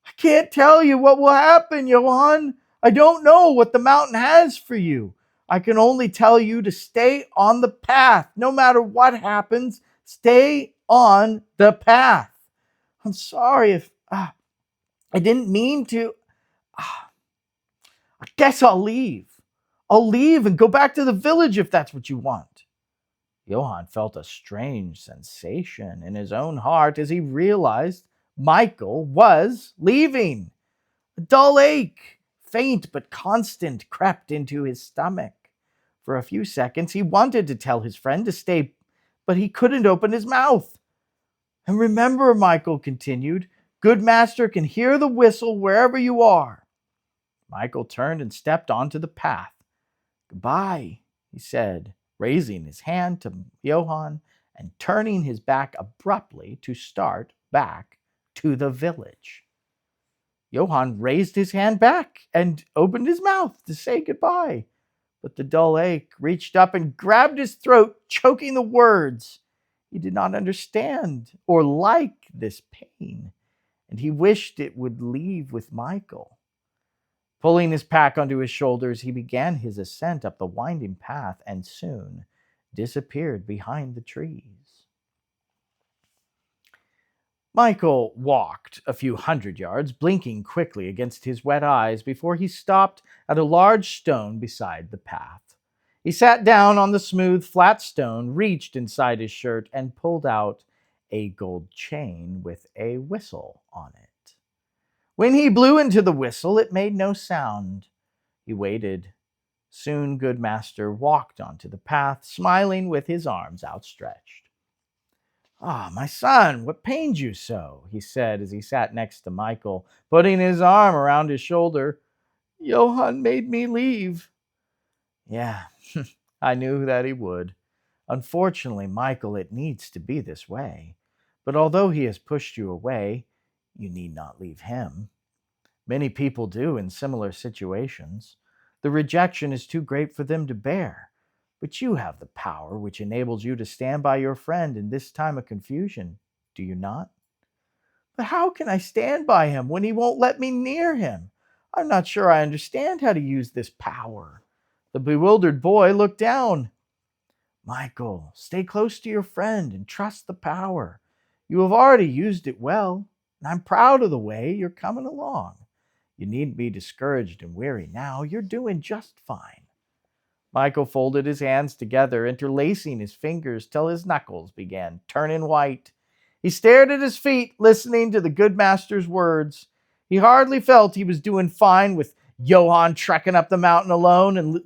"I can't tell you what will happen, Johann. I don't know what the mountain has for you. I can only tell you to stay on the path. No matter what happens, stay on the path. I'm sorry if I didn't mean to. I guess I'll leave. I'll leave and go back to the village if that's what you want." Johann felt a strange sensation in his own heart as he realized Michael was leaving. A dull ache, faint but constant, crept into his stomach. For a few seconds, he wanted to tell his friend to stay, but he couldn't open his mouth. "And remember," Michael continued, "Good Master can hear the whistle wherever you are." Michael turned and stepped onto the path. "Goodbye," he said, raising his hand to Johann and turning his back abruptly to start back to the village. Johann raised his hand back and opened his mouth to say goodbye, but the dull ache reached up and grabbed his throat, choking the words. He did not understand or like this pain, and he wished it would leave with Michael. Pulling his pack onto his shoulders, he began his ascent up the winding path and soon disappeared behind the trees. Michael walked a few hundred yards, blinking quickly against his wet eyes before he stopped at a large stone beside the path. He sat down on the smooth, flat stone, reached inside his shirt, and pulled out a gold chain with a whistle on it. When he blew into the whistle, it made no sound. He waited. Soon good master walked onto the path, smiling with his arms outstretched. "Ah, my son, what pains you so?" he said as he sat next to Michael, putting his arm around his shoulder. "Johann made me leave." "Yeah, I knew that he would. Unfortunately, Michael, it needs to be this way. But although he has pushed you away, you need not leave him. Many people do in similar situations. The rejection is too great for them to bear. But you have the power which enables you to stand by your friend in this time of confusion, do you not?" "But how can I stand by him when he won't let me near him? I'm not sure I understand how to use this power." The bewildered boy looked down. "Michael, stay close to your friend and trust the power. You have already used it well, and I'm proud of the way you're coming along. You needn't be discouraged and weary now. You're doing just fine." Michael folded his hands together, interlacing his fingers till his knuckles began turning white. He stared at his feet, listening to the good master's words. He hardly felt he was doing fine with Johann trekking up the mountain alone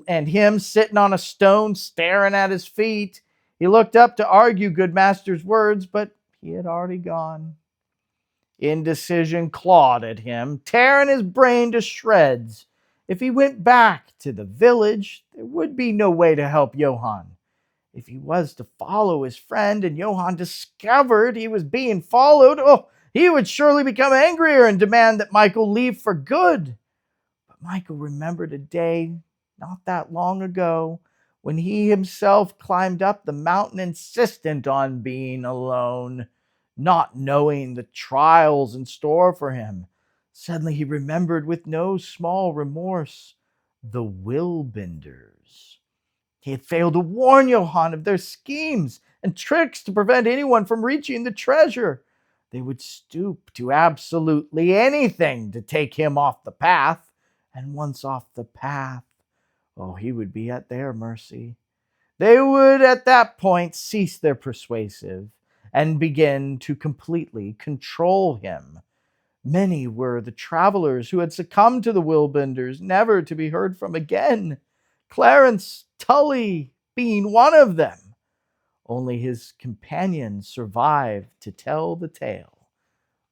and him sitting on a stone staring at his feet. He looked up to argue good master's words, but he had already gone. Indecision clawed at him, tearing his brain to shreds. If he went back to the village, there would be no way to help Johann. If he was to follow his friend and Johann discovered he was being followed, he would surely become angrier and demand that Michael leave for good. But Michael remembered a day not that long ago when he himself climbed up the mountain insistent on being alone, not knowing the trials in store for him. Suddenly he remembered with no small remorse the Willbinders. He had failed to warn Johann of their schemes and tricks to prevent anyone from reaching the treasure. They would stoop to absolutely anything to take him off the path, and once off the path, he would be at their mercy. They would at that point cease their persuasive and begin to completely control him. Many were the travelers who had succumbed to the Willbinders, never to be heard from again, Clarence Tully being one of them. Only his companion survived to tell the tale.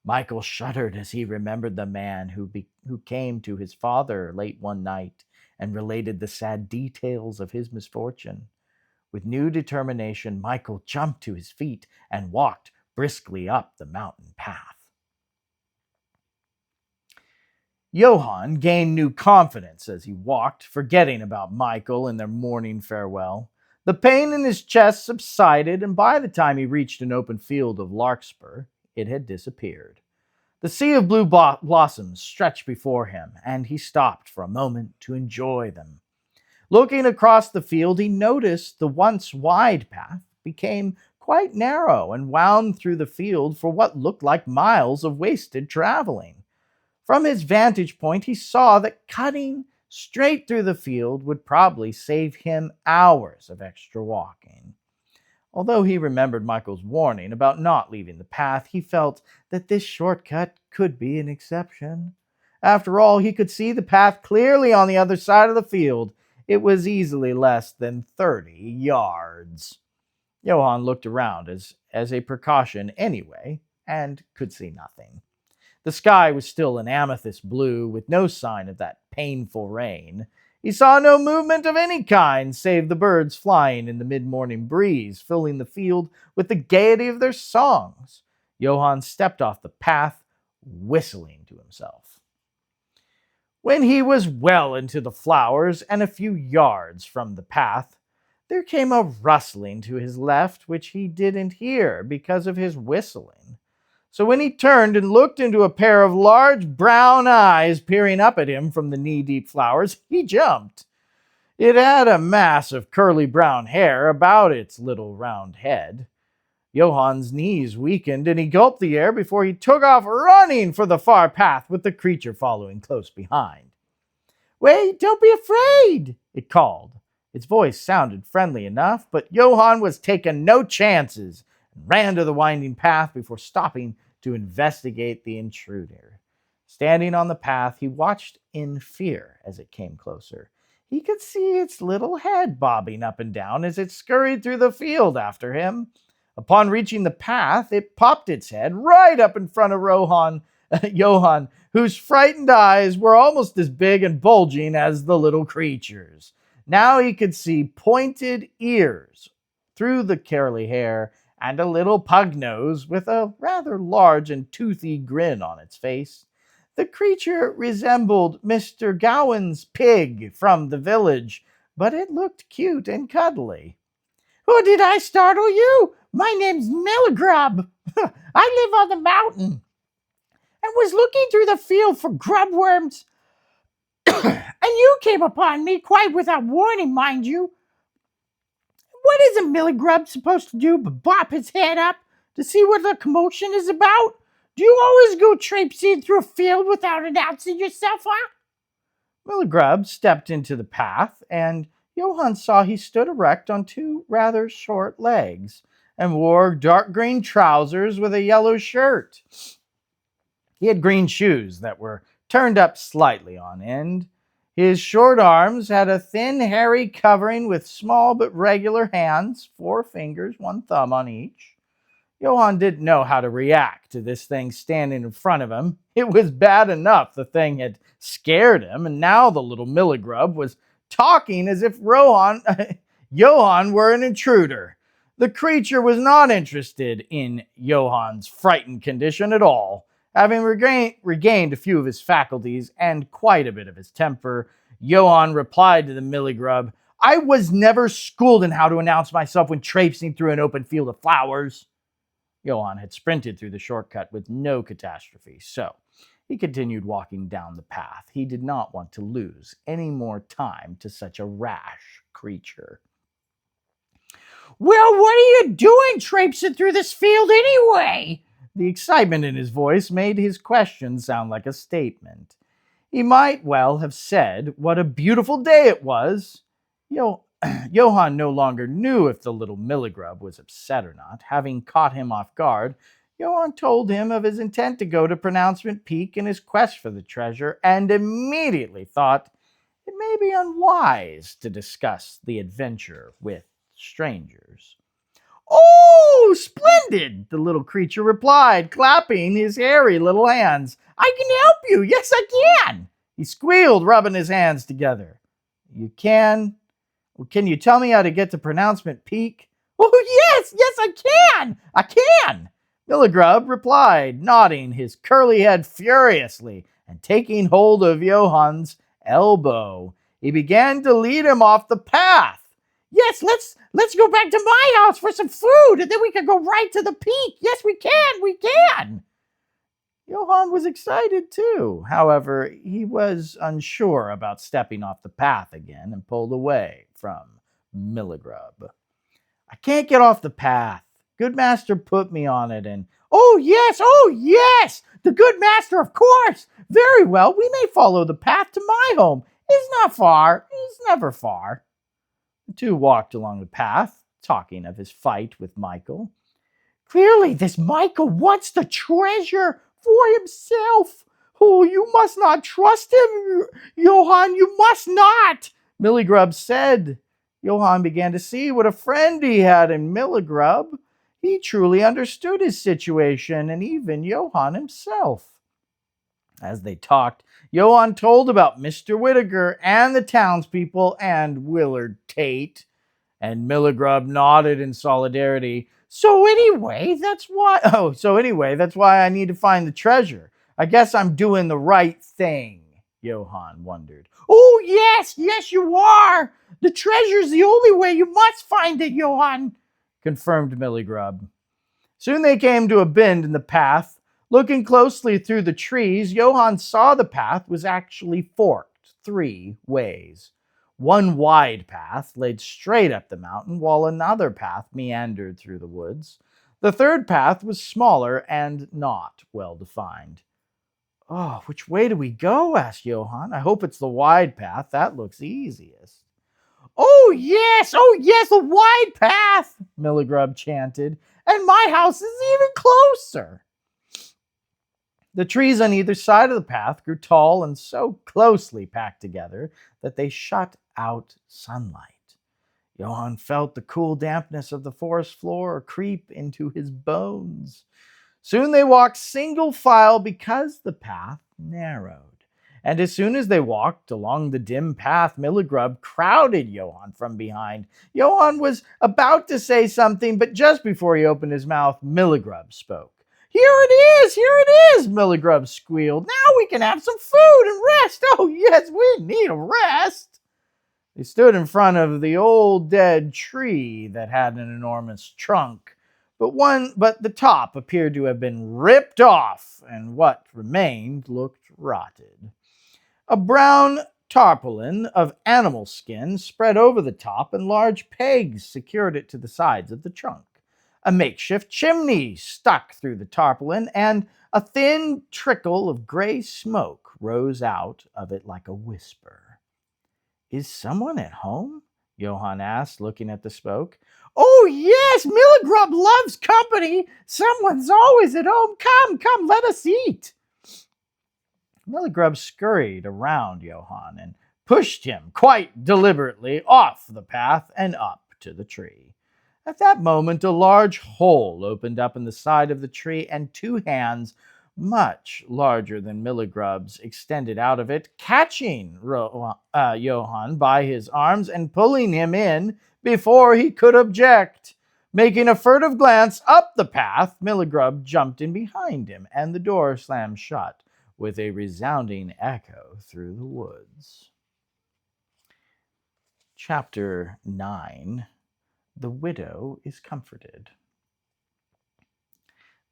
Michael shuddered as he remembered the man who came to his father late one night and related the sad details of his misfortune. With new determination, Michael jumped to his feet and walked briskly up the mountain path. Johann gained new confidence as he walked, forgetting about Michael and their morning farewell. The pain in his chest subsided, and by the time he reached an open field of larkspur, it had disappeared. The sea of blue blossoms stretched before him, and he stopped for a moment to enjoy them. Looking across the field, he noticed the once wide path became quite narrow and wound through the field for what looked like miles of wasted traveling. From his vantage point, he saw that cutting straight through the field would probably save him hours of extra walking. Although he remembered Michael's warning about not leaving the path, he felt that this shortcut could be an exception. After all, he could see the path clearly on the other side of the field. It was easily less than 30 yards. Johann looked around as a precaution anyway, and could see nothing. The sky was still an amethyst blue, with no sign of that painful rain. He saw no movement of any kind, save the birds flying in the mid-morning breeze, filling the field with the gaiety of their songs. Johann stepped off the path, whistling to himself. When he was well into the flowers and a few yards from the path, there came a rustling to his left, which he didn't hear because of his whistling. So when he turned and looked into a pair of large brown eyes peering up at him from the knee-deep flowers, he jumped. It had a mass of curly brown hair about its little round head. Johann's knees weakened, and he gulped the air before he took off running for the far path with the creature following close behind. "Wait, don't be afraid," it called. Its voice sounded friendly enough, but Johann was taking no chances and ran to the winding path before stopping to investigate the intruder. Standing on the path, he watched in fear as it came closer. He could see its little head bobbing up and down as it scurried through the field after him. Upon reaching the path, it popped its head right up in front of Johann, whose frightened eyes were almost as big and bulging as the little creature's. Now he could see pointed ears through the curly hair and a little pug nose with a rather large and toothy grin on its face. The creature resembled Mr. Gowan's pig from the village, but it looked cute and cuddly. "Oh, did I startle you? My name's Milligrub. I live on the mountain and was looking through the field for grubworms. And you came upon me quite without warning, mind you. What is a milligrub supposed to do but bop his head up to see what the commotion is about? Do you always go traipsing through a field without announcing yourself, huh?" Milligrub stepped into the path, and Johann saw he stood erect on two rather short legs and wore dark green trousers with a yellow shirt. He had green shoes that were turned up slightly on end. His short arms had a thin, hairy covering with small but regular hands, 4 fingers, 1 thumb on each. Johann didn't know how to react to this thing standing in front of him. It was bad enough the thing had scared him, and now the little milligrub was talking as if Johann were an intruder. The creature was not interested in Johann's frightened condition at all. Having regained a few of his faculties and quite a bit of his temper, Johann replied to the milligrub, "I was never schooled in how to announce myself when traipsing through an open field of flowers." Johann had sprinted through the shortcut with no catastrophe, so he continued walking down the path. He did not want to lose any more time to such a rash creature. "Well, what are you doing traipsing through this field anyway?" The excitement in his voice made his question sound like a statement. He might well have said what a beautiful day it was. Johann no longer knew if the little milligrub was upset or not. Having caught him off guard, Johann told him of his intent to go to Pronouncement Peak in his quest for the treasure, and immediately thought it may be unwise to discuss the adventure with strangers. "Oh, splendid!" the little creature replied, clapping his hairy little hands. "I can help you. Yes, I can." He squealed, rubbing his hands together. "You can? Well, can you tell me how to get to Pronouncement Peak?" "Oh, yes, I can. Milligrub replied, nodding his curly head furiously and taking hold of Johann's elbow. He began to lead him off the path. "Yes, let's go back to my house for some food, and then we can go right to the peak. Yes, we can. Johann was excited too. However, he was unsure about stepping off the path again and pulled away from Milligrub. "I can't get off the path. Good master put me on it, and oh yes, the good master, of course. Very well, we may follow the path to my home. It's not far. It's never far." The two walked along the path, talking of his fight with Michael. "Clearly, this Michael wants the treasure for himself. Oh, you must not trust him, Johann. You must not," Milligrub said. Johann began to see what a friend he had in Milligrub. He truly understood his situation, and even Johann himself. As they talked, Johann told about Mr. Whittaker and the townspeople and Willard Tate, and Milligrub nodded in solidarity. So anyway, that's why I need to find the treasure. I guess I'm doing the right thing," Johann wondered. Oh, yes, you are. The treasure's the only way. You must find it, Johann, confirmed Millie Grub. Soon they came to a bend in the path. Looking closely through the trees, Johann saw the path was actually forked 3 ways. One wide path led straight up the mountain, while another path meandered through the woods. The third path was smaller and not well defined. Oh, which way do we go? Asked Johann. I hope it's the wide path. That looks easiest. Oh, yes, a wide path, Milligrub chanted. And my house is even closer. The trees on either side of the path grew tall and so closely packed together that they shut out sunlight. Johann felt the cool dampness of the forest floor creep into his bones. Soon they walked single file because the path narrowed. And as soon as they walked along the dim path, Milligrub crowded Johann from behind. Johann was about to say something, but just before he opened his mouth, Milligrub spoke. Here it is, Milligrub squealed. Now we can have some food and rest. Oh, yes, we need a rest. They stood in front of the old dead tree that had an enormous trunk, but the top appeared to have been ripped off, and what remained looked rotted. A brown tarpaulin of animal skin spread over the top, and large pegs secured it to the sides of the trunk. A makeshift chimney stuck through the tarpaulin, and a thin trickle of gray smoke rose out of it like a whisper. Is someone at home? Johann asked, looking at the smoke. Oh, yes, Milligrub loves company. Someone's always at home. Come, let us eat. Milligrub scurried around Johann and pushed him quite deliberately off the path and up to the tree. At that moment, a large hole opened up in the side of the tree, and 2 hands, much larger than Milligrub's, extended out of it, catching Johann by his arms and pulling him in before he could object. Making a furtive glance up the path, Milligrub jumped in behind him, and the door slammed shut with a resounding echo through the woods. Chapter 9. The Widow is Comforted.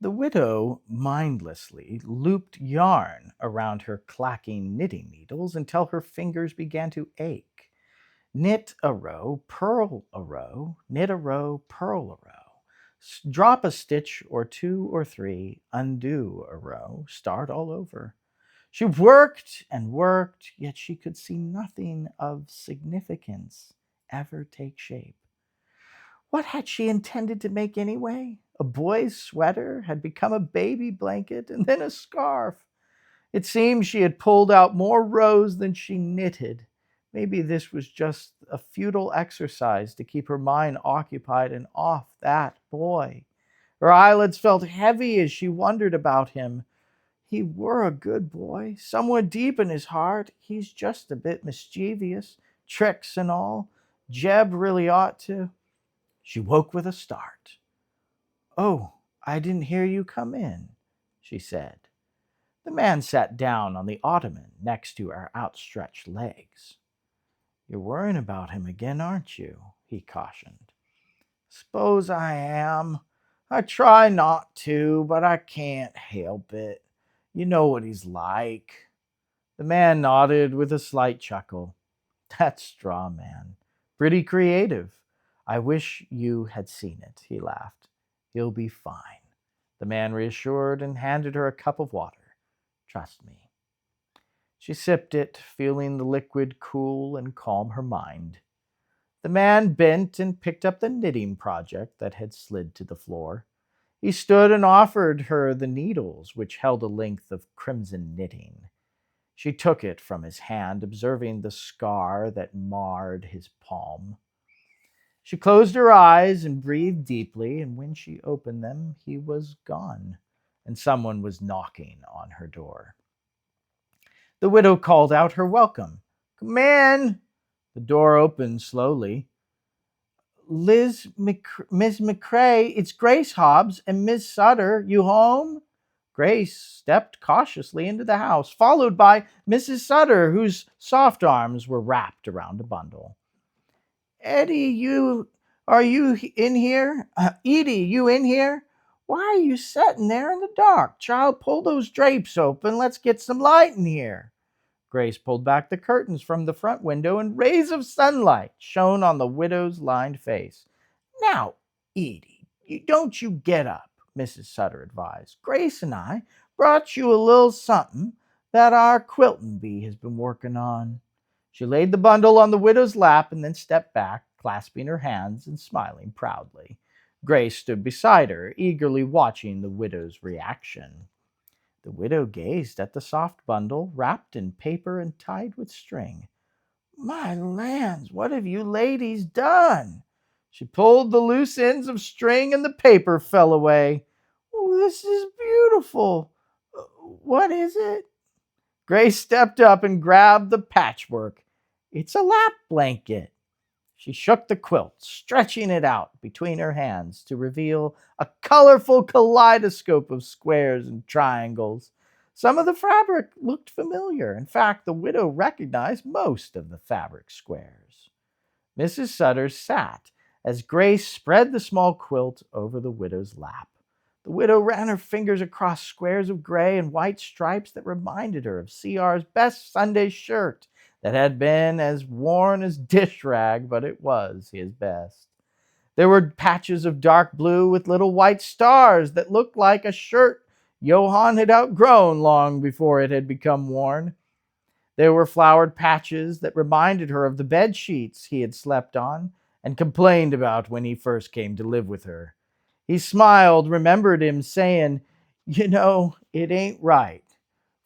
The widow mindlessly looped yarn around her clacking knitting needles until her fingers began to ache. Knit a row, purl a row, knit a row, purl a row. Drop a stitch or 2 or 3, undo a row, start all over. She worked and worked, yet she could see nothing of significance ever take shape. What had she intended to make anyway? A boy's sweater had become a baby blanket and then a scarf. It seemed she had pulled out more rows than she knitted. Maybe this was just a futile exercise to keep her mind occupied and off that boy. Her eyelids felt heavy as she wondered about him. He were a good boy. Somewhere deep in his heart, he's just a bit mischievous, tricks and all. Jeb really ought to. She woke with a start. Oh, I didn't hear you come in, she said. The man sat down on the ottoman next to her outstretched legs. You're worrying about him again, aren't you? He cautioned. Suppose I am. I try not to, but I can't help it. You know what he's like. The man nodded with a slight chuckle. That straw man. Pretty creative. I wish you had seen it, he laughed. He'll be fine. The man reassured and handed her a cup of water. Trust me. She sipped it, feeling the liquid cool and calm her mind. The man bent and picked up the knitting project that had slid to the floor. He stood and offered her the needles, which held a length of crimson knitting. She took it from his hand, observing the scar that marred his palm. She closed her eyes and breathed deeply, and when she opened them, he was gone, and someone was knocking on her door. The widow called out her welcome. Come in. The door opened slowly. Miss McCrae, it's Grace Hobbs and Miss Sutter. You home? Grace stepped cautiously into the house, followed by Mrs. Sutter, whose soft arms were wrapped around a bundle. Eddie, are you in here? Edie, you in here? Why are you sitting there in the dark? Child, pull those drapes open. Let's get some light in here. Grace pulled back the curtains from the front window, and rays of sunlight shone on the widow's lined face. Now, Edie, don't you get up, Mrs. Sutter advised. Grace and I brought you a little something that our quilting bee has been working on. She laid the bundle on the widow's lap and then stepped back, clasping her hands and smiling proudly. Grace stood beside her, eagerly watching the widow's reaction. The widow gazed at the soft bundle, wrapped in paper and tied with string. My lands, what have you ladies done? She pulled the loose ends of string and the paper fell away. Oh, this is beautiful. What is it? Grace stepped up and grabbed the patchwork. It's a lap blanket. She shook the quilt, stretching it out between her hands to reveal a colorful kaleidoscope of squares and triangles. Some of the fabric looked familiar. In fact, the widow recognized most of the fabric squares. Mrs. Sutter sat as Grace spread the small quilt over the widow's lap. The widow ran her fingers across squares of gray and white stripes that reminded her of C.R.'s best Sunday shirt that had been as worn as dish rag, but it was his best. There were patches of dark blue with little white stars that looked like a shirt Johann had outgrown long before it had become worn. There were flowered patches that reminded her of the bed sheets he had slept on and complained about when he first came to live with her. He smiled, remembered him saying, it ain't right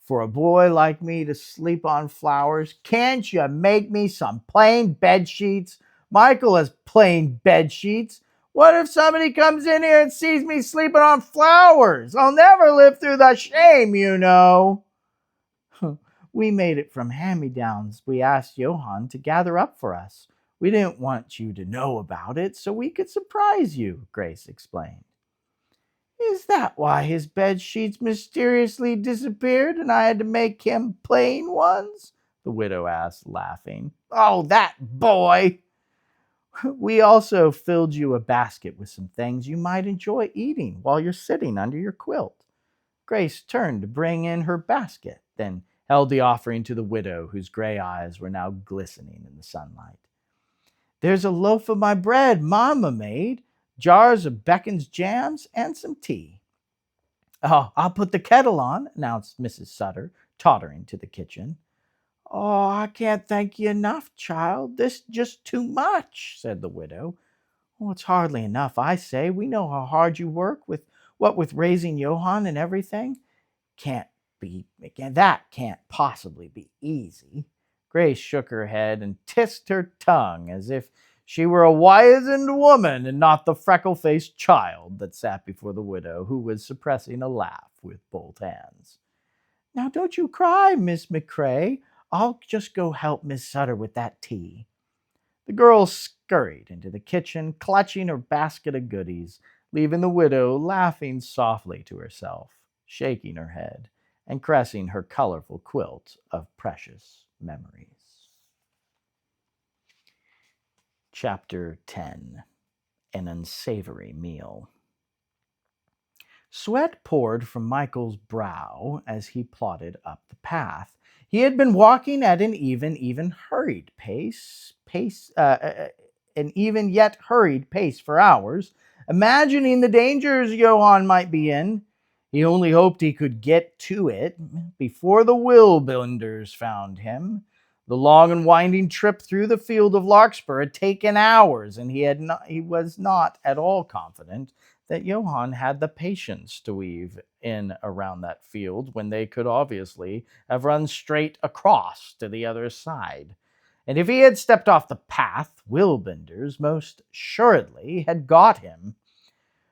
for a boy like me to sleep on flowers. Can't you make me some plain bed sheets? Michael has plain bed sheets. What if somebody comes in here and sees me sleeping on flowers? I'll never live through the shame, We made it from hand-me-downs we asked Johann to gather up for us. We didn't want you to know about it, so we could surprise you, Grace explained. Is that why his bed sheets mysteriously disappeared and I had to make him plain ones? The widow asked, laughing. Oh, that boy! We also filled you a basket with some things you might enjoy eating while you're sitting under your quilt. Grace turned to bring in her basket, then held the offering to the widow, whose gray eyes were now glistening in the sunlight. There's a loaf of my bread Mama made, jars of Beckon's jams, and some tea. Oh, I'll put the kettle on, announced Mrs. Sutter, tottering to the kitchen. Oh, I can't thank you enough, child. This is just too much, said the widow. Oh, it's hardly enough, I say. We know how hard you work with raising Johann and everything. That can't possibly be easy. Grace shook her head and tissed her tongue as if she were a wizened woman and not the freckle-faced child that sat before the widow, who was suppressing a laugh with both hands. Now don't you cry, Miss McCrae. I'll just go help Miss Sutter with that tea. The girl scurried into the kitchen, clutching her basket of goodies, leaving the widow laughing softly to herself, shaking her head, and caressing her colorful quilt of precious memories. Chapter 10. An Unsavory Meal. Sweat poured from Michael's brow as he plodded up the path. He had been walking at an even hurried an even yet hurried pace for hours, imagining the dangers Johann might be in. He only hoped he could get to it before the Willbinders found him. The long and winding trip through the field of larkspur had taken hours, and he was not at all confident that Johann had the patience to weave in around that field when they could obviously have run straight across to the other side. And if he had stepped off the path, Willbinders most assuredly had got him.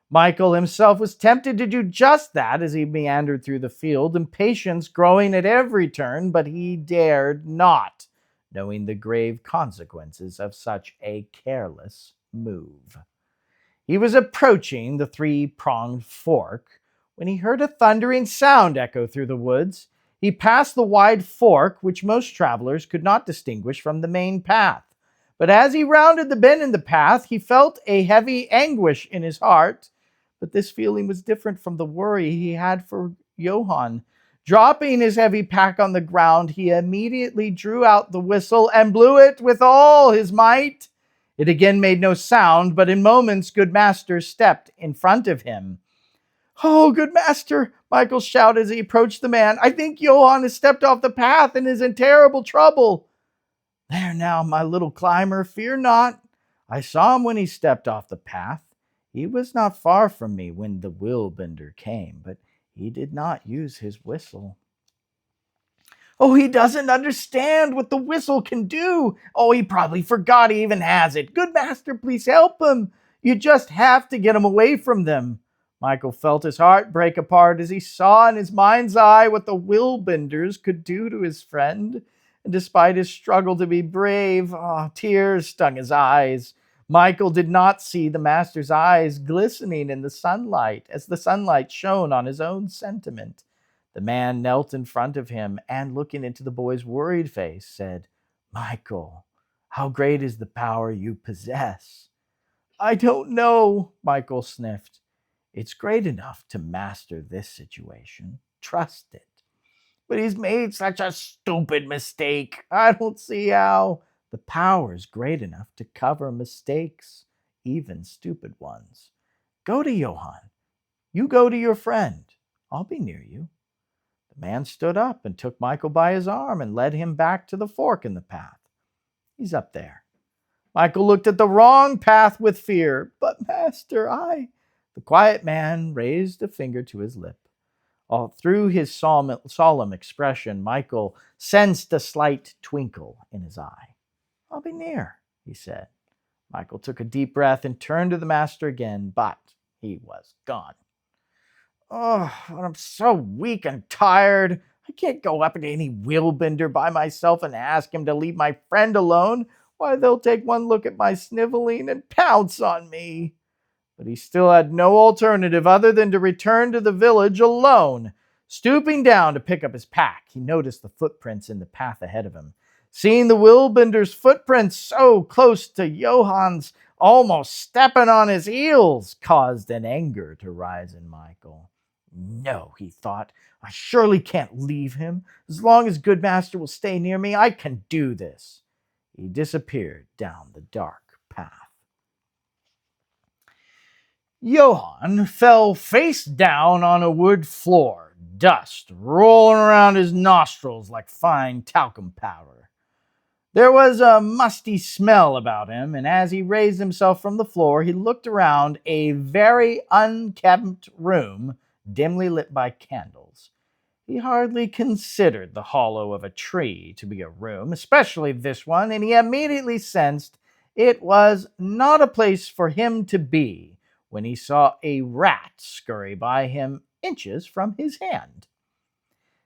Michael himself was tempted to do just that as he meandered through the field, impatience growing at every turn, but he dared not, knowing the grave consequences of such a careless move. He was approaching the three-pronged fork when he heard a thundering sound echo through the woods. He passed the wide fork, which most travelers could not distinguish from the main path. But as he rounded the bend in the path, he felt a heavy anguish in his heart. But this feeling was different from the worry he had for Johann. Dropping his heavy pack on the ground, he immediately drew out the whistle and blew it with all his might. It again made no sound, but in moments good master stepped in front of him. "Oh, good master," Michael shouted as he approached the man. "I think Johann has stepped off the path and is in terrible trouble." "There now, my little climber, fear not. I saw him when he stepped off the path. He was not far from me when the wheel bender came, but he did not use his whistle." "Oh, he doesn't understand what the whistle can do. Oh, he probably forgot he even has it. Good master, please help him. You just have to get him away from them." Michael felt his heart break apart as he saw in his mind's eye what the wheel benders could do to his friend. And despite his struggle to be brave, tears stung his eyes. Michael did not see the master's eyes glistening in the sunlight as the sunlight shone on his own sentiment. The man knelt in front of him and, looking into the boy's worried face, said, "Michael, how great is the power you possess?" "I don't know," Michael sniffed. "It's great enough to master this situation. Trust it." "But he's made such a stupid mistake. I don't see how." "The power is great enough to cover mistakes, even stupid ones. Go to Johann. You go to your friend. I'll be near you." The man stood up and took Michael by his arm and led him back to the fork in the path. "He's up there." Michael looked at the wrong path with fear. "But master, The quiet man raised a finger to his lip. All through his solemn expression, Michael sensed a slight twinkle in his eye. "I'll be near," he said. Michael took a deep breath and turned to the master again, but he was gone. "Oh, I'm so weak and tired. I can't go up to any wheel bender by myself and ask him to leave my friend alone. Why, they'll take one look at my sniveling and pounce on me." But he still had no alternative other than to return to the village alone. Stooping down to pick up his pack, he noticed the footprints in the path ahead of him. Seeing the wheelbender's footprints so close to Johann's, almost stepping on his heels, caused an anger to rise in Michael. "No," he thought, "I surely can't leave him. As long as good master will stay near me, I can do this." He disappeared down the dark path. Johann fell face down on a wood floor, dust rolling around his nostrils like fine talcum powder. There was a musty smell about him, and as he raised himself from the floor, he looked around a very unkempt room, dimly lit by candles. He hardly considered the hollow of a tree to be a room, especially this one, and he immediately sensed it was not a place for him to be when he saw a rat scurry by him inches from his hand.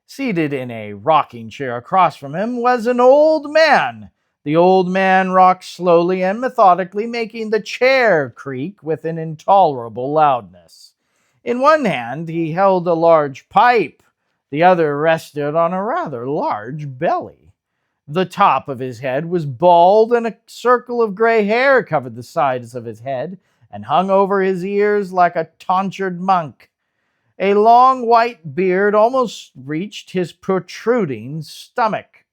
Seated in a rocking chair across from him was an old man. The old man rocked slowly and methodically, making the chair creak with an intolerable loudness. In one hand he held a large pipe. The other rested on a rather large belly. The top of his head was bald, and a circle of gray hair covered the sides of his head and hung over his ears like a tonsured monk. A long white beard almost reached his protruding stomach.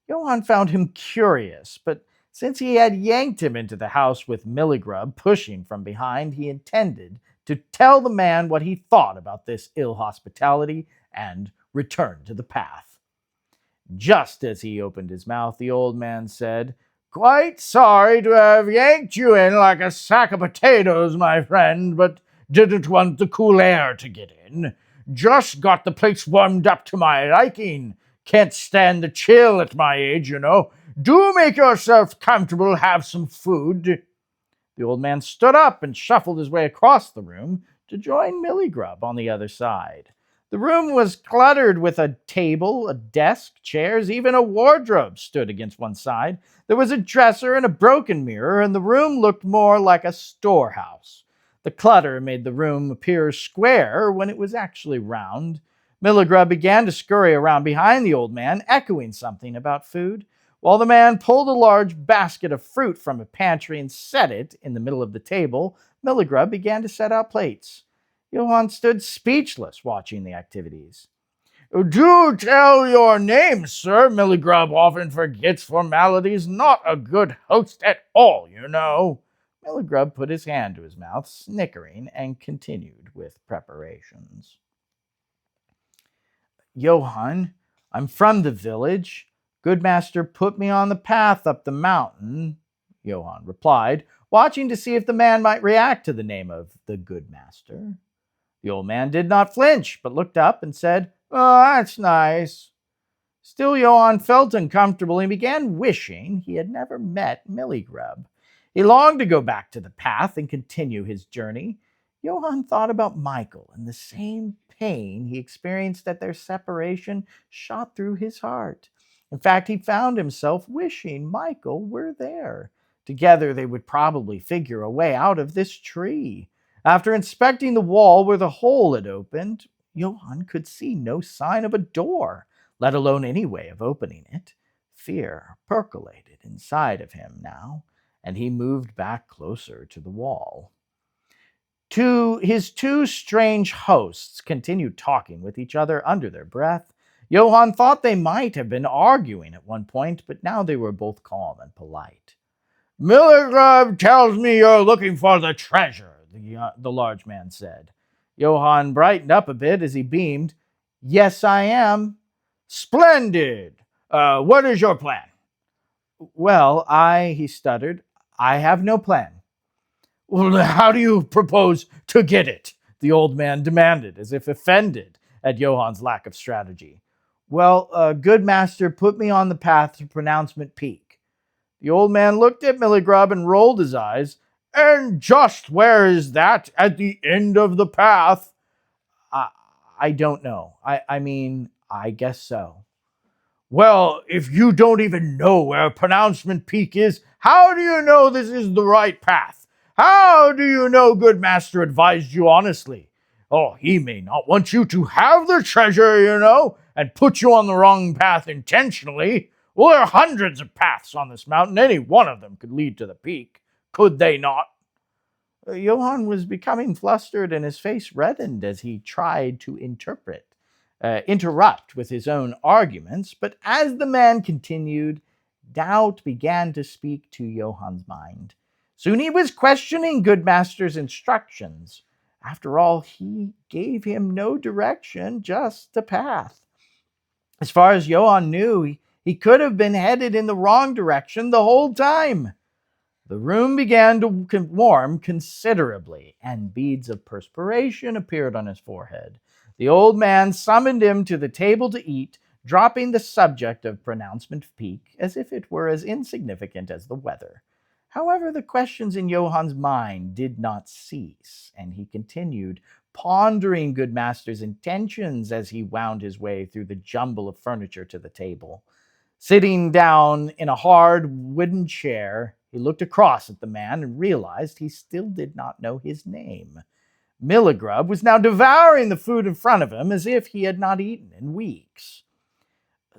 Johann found him curious, but since he had yanked him into the house with Milligrub pushing from behind, he intended to tell the man what he thought about this ill hospitality and return to the path. Just as he opened his mouth, the old man said, "Quite sorry to have yanked you in like a sack of potatoes, my friend, but didn't want the cool air to get in. Just got the place warmed up to my liking. Can't stand the chill at my age, you know. Do make yourself comfortable, have some food." The old man stood up and shuffled his way across the room to join Milligrub on the other side. The room was cluttered with a table, a desk, chairs, even a wardrobe stood against one side. There was a dresser and a broken mirror, and the room looked more like a storehouse. The clutter made the room appear square when it was actually round. Milligrub began to scurry around behind the old man, echoing something about food, while the man pulled a large basket of fruit from a pantry and set it in the middle of the table. Milligrub began to set out plates. Johann stood speechless watching the activities. Do tell your name, sir. Milligrub often forgets formalities. Not a good host at all, you know. Milligrub put his hand to his mouth, snickering, and continued with preparations. Johann, I'm from the village. Good master put me on the path up the mountain, Johann replied, watching to see if the man might react to the name of the good master. The old man did not flinch, but looked up and said, "Oh, that's nice." Still, Johann felt uncomfortable and began wishing he had never met Milligrub. He longed to go back to the path and continue his journey. Johann thought about Michael, and the same pain he experienced at their separation shot through his heart. In fact, he found himself wishing Michael were there. Together, they would probably figure a way out of this tree. After inspecting the wall where the hole had opened, Johann could see no sign of a door, let alone any way of opening it. Fear percolated inside of him now, and he moved back closer to the wall. His two strange hosts continued talking with each other under their breath. Johann thought they might have been arguing at one point, but now they were both calm and polite. Milligrub tells me you're looking for the treasure, the large man said. Johann brightened up a bit as he beamed. Yes, I am. Splendid. What is your plan? Well, he stuttered, I have no plan. Well, how do you propose to get it? The old man demanded, as if offended at Johann's lack of strategy. Well, good master put me on the path to Pronouncement Peak. The old man looked at Milligrub and rolled his eyes. And just where is that? At the end of the path? I don't know. I guess so. Well, if you don't even know where Pronouncement Peak is, how do you know this is the right path? How do you know good master advised you honestly? Oh, he may not want you to have the treasure, you know, and put you on the wrong path intentionally. Well, there are hundreds of paths on this mountain. Any one of them could lead to the peak. Could they not? Johann was becoming flustered and his face reddened as he tried to interrupt with his own arguments. But as the man continued, doubt began to speak to Johann's mind. Soon he was questioning good master's instructions. After all, he gave him no direction, just a path. As far as Johann knew, he could have been headed in the wrong direction the whole time. The room began to warm considerably, and beads of perspiration appeared on his forehead. The old man summoned him to the table to eat, dropping the subject of Pronouncement Peak as if it were as insignificant as the weather. However, the questions in Johann's mind did not cease, and he continued pondering good master's intentions as he wound his way through the jumble of furniture to the table. Sitting down in a hard wooden chair, he looked across at the man and realized he still did not know his name. Milligrub was now devouring the food in front of him as if he had not eaten in weeks.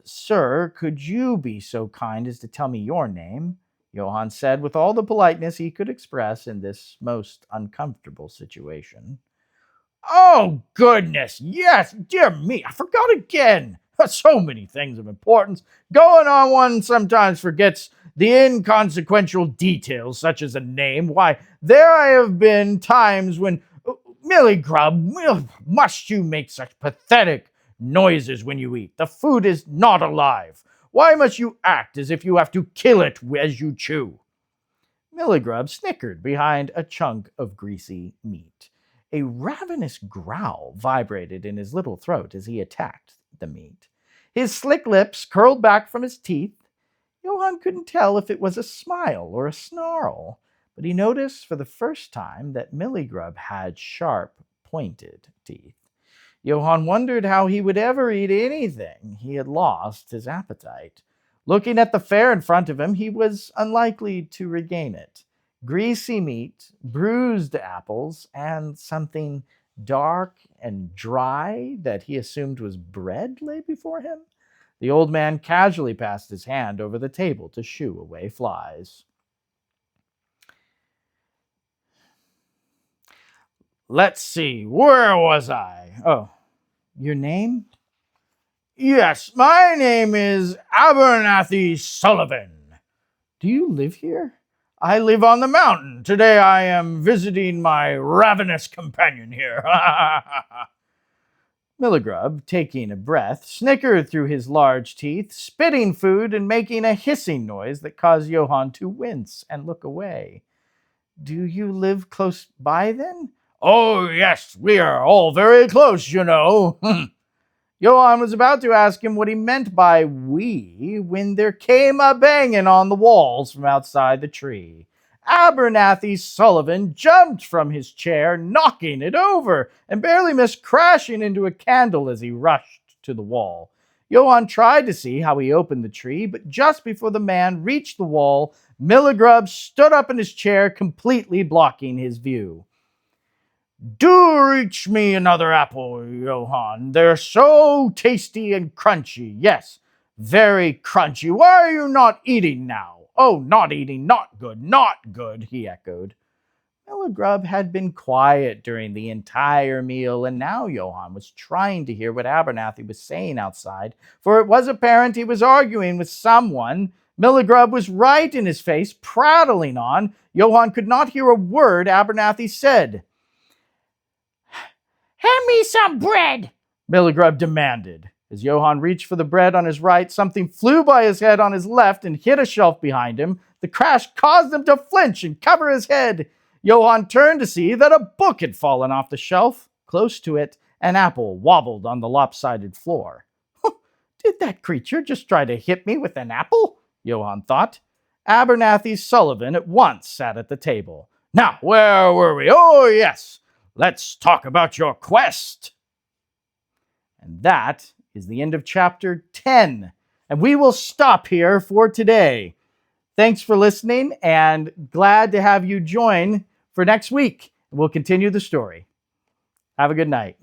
Sir, could you be so kind as to tell me your name? Johann said with all the politeness he could express in this most uncomfortable situation. Oh, goodness, yes, dear me, I forgot again. So many things of importance going on, one sometimes forgets the inconsequential details, such as a name. Why, there I have been times when, Milligrub, must you make such pathetic noises when you eat? The food is not alive. Why must you act as if you have to kill it as you chew? Milligrub snickered behind a chunk of greasy meat. A ravenous growl vibrated in his little throat as he attacked the meat. His slick lips curled back from his teeth. Johann couldn't tell if it was a smile or a snarl, but he noticed for the first time that Milligrub had sharp, pointed teeth. Johann wondered how he would ever eat anything. He had lost his appetite. Looking at the fare in front of him, he was unlikely to regain it. Greasy meat, bruised apples, and something dark and dry that he assumed was bread lay before him. The old man casually passed his hand over the table to shoo away flies. Let's see, where was I? Oh, your name? Yes, my name is Abernathy Sullivan. Do you live here? I live on the mountain. Today I am visiting my ravenous companion here. Milligrub, taking a breath, snickered through his large teeth, spitting food and making a hissing noise that caused Johann to wince and look away. Do you live close by then? Oh, yes, we are all very close, you know. Johann was about to ask him what he meant by we when there came a banging on the walls from outside the tree. Abernathy Sullivan jumped from his chair, knocking it over, and barely missed crashing into a candle as he rushed to the wall. Johann tried to see how he opened the tree, but just before the man reached the wall, Milligrub stood up in his chair, completely blocking his view. Do reach me another apple, Johann. They're so tasty and crunchy. Yes, very crunchy. Why are you not eating now? Oh, not eating, not good, not good, he echoed. Milligrub had been quiet during the entire meal, and now Johann was trying to hear what Abernathy was saying outside, for it was apparent he was arguing with someone. Milligrub was right in his face, prattling on. Johann could not hear a word Abernathy said. Hand me some bread, Milligrub demanded. As Johann reached for the bread on his right, something flew by his head on his left and hit a shelf behind him. The crash caused him to flinch and cover his head. Johann turned to see that a book had fallen off the shelf. Close to it, an apple wobbled on the lopsided floor. Did that creature just try to hit me with an apple? Johann thought. Abernathy Sullivan at once sat at the table. Now, where were we? Oh, yes. Let's talk about your quest. And that is the end of chapter 10. And we will stop here for today. Thanks for listening, and glad to have you join for next week. We'll continue the story. Have a good night.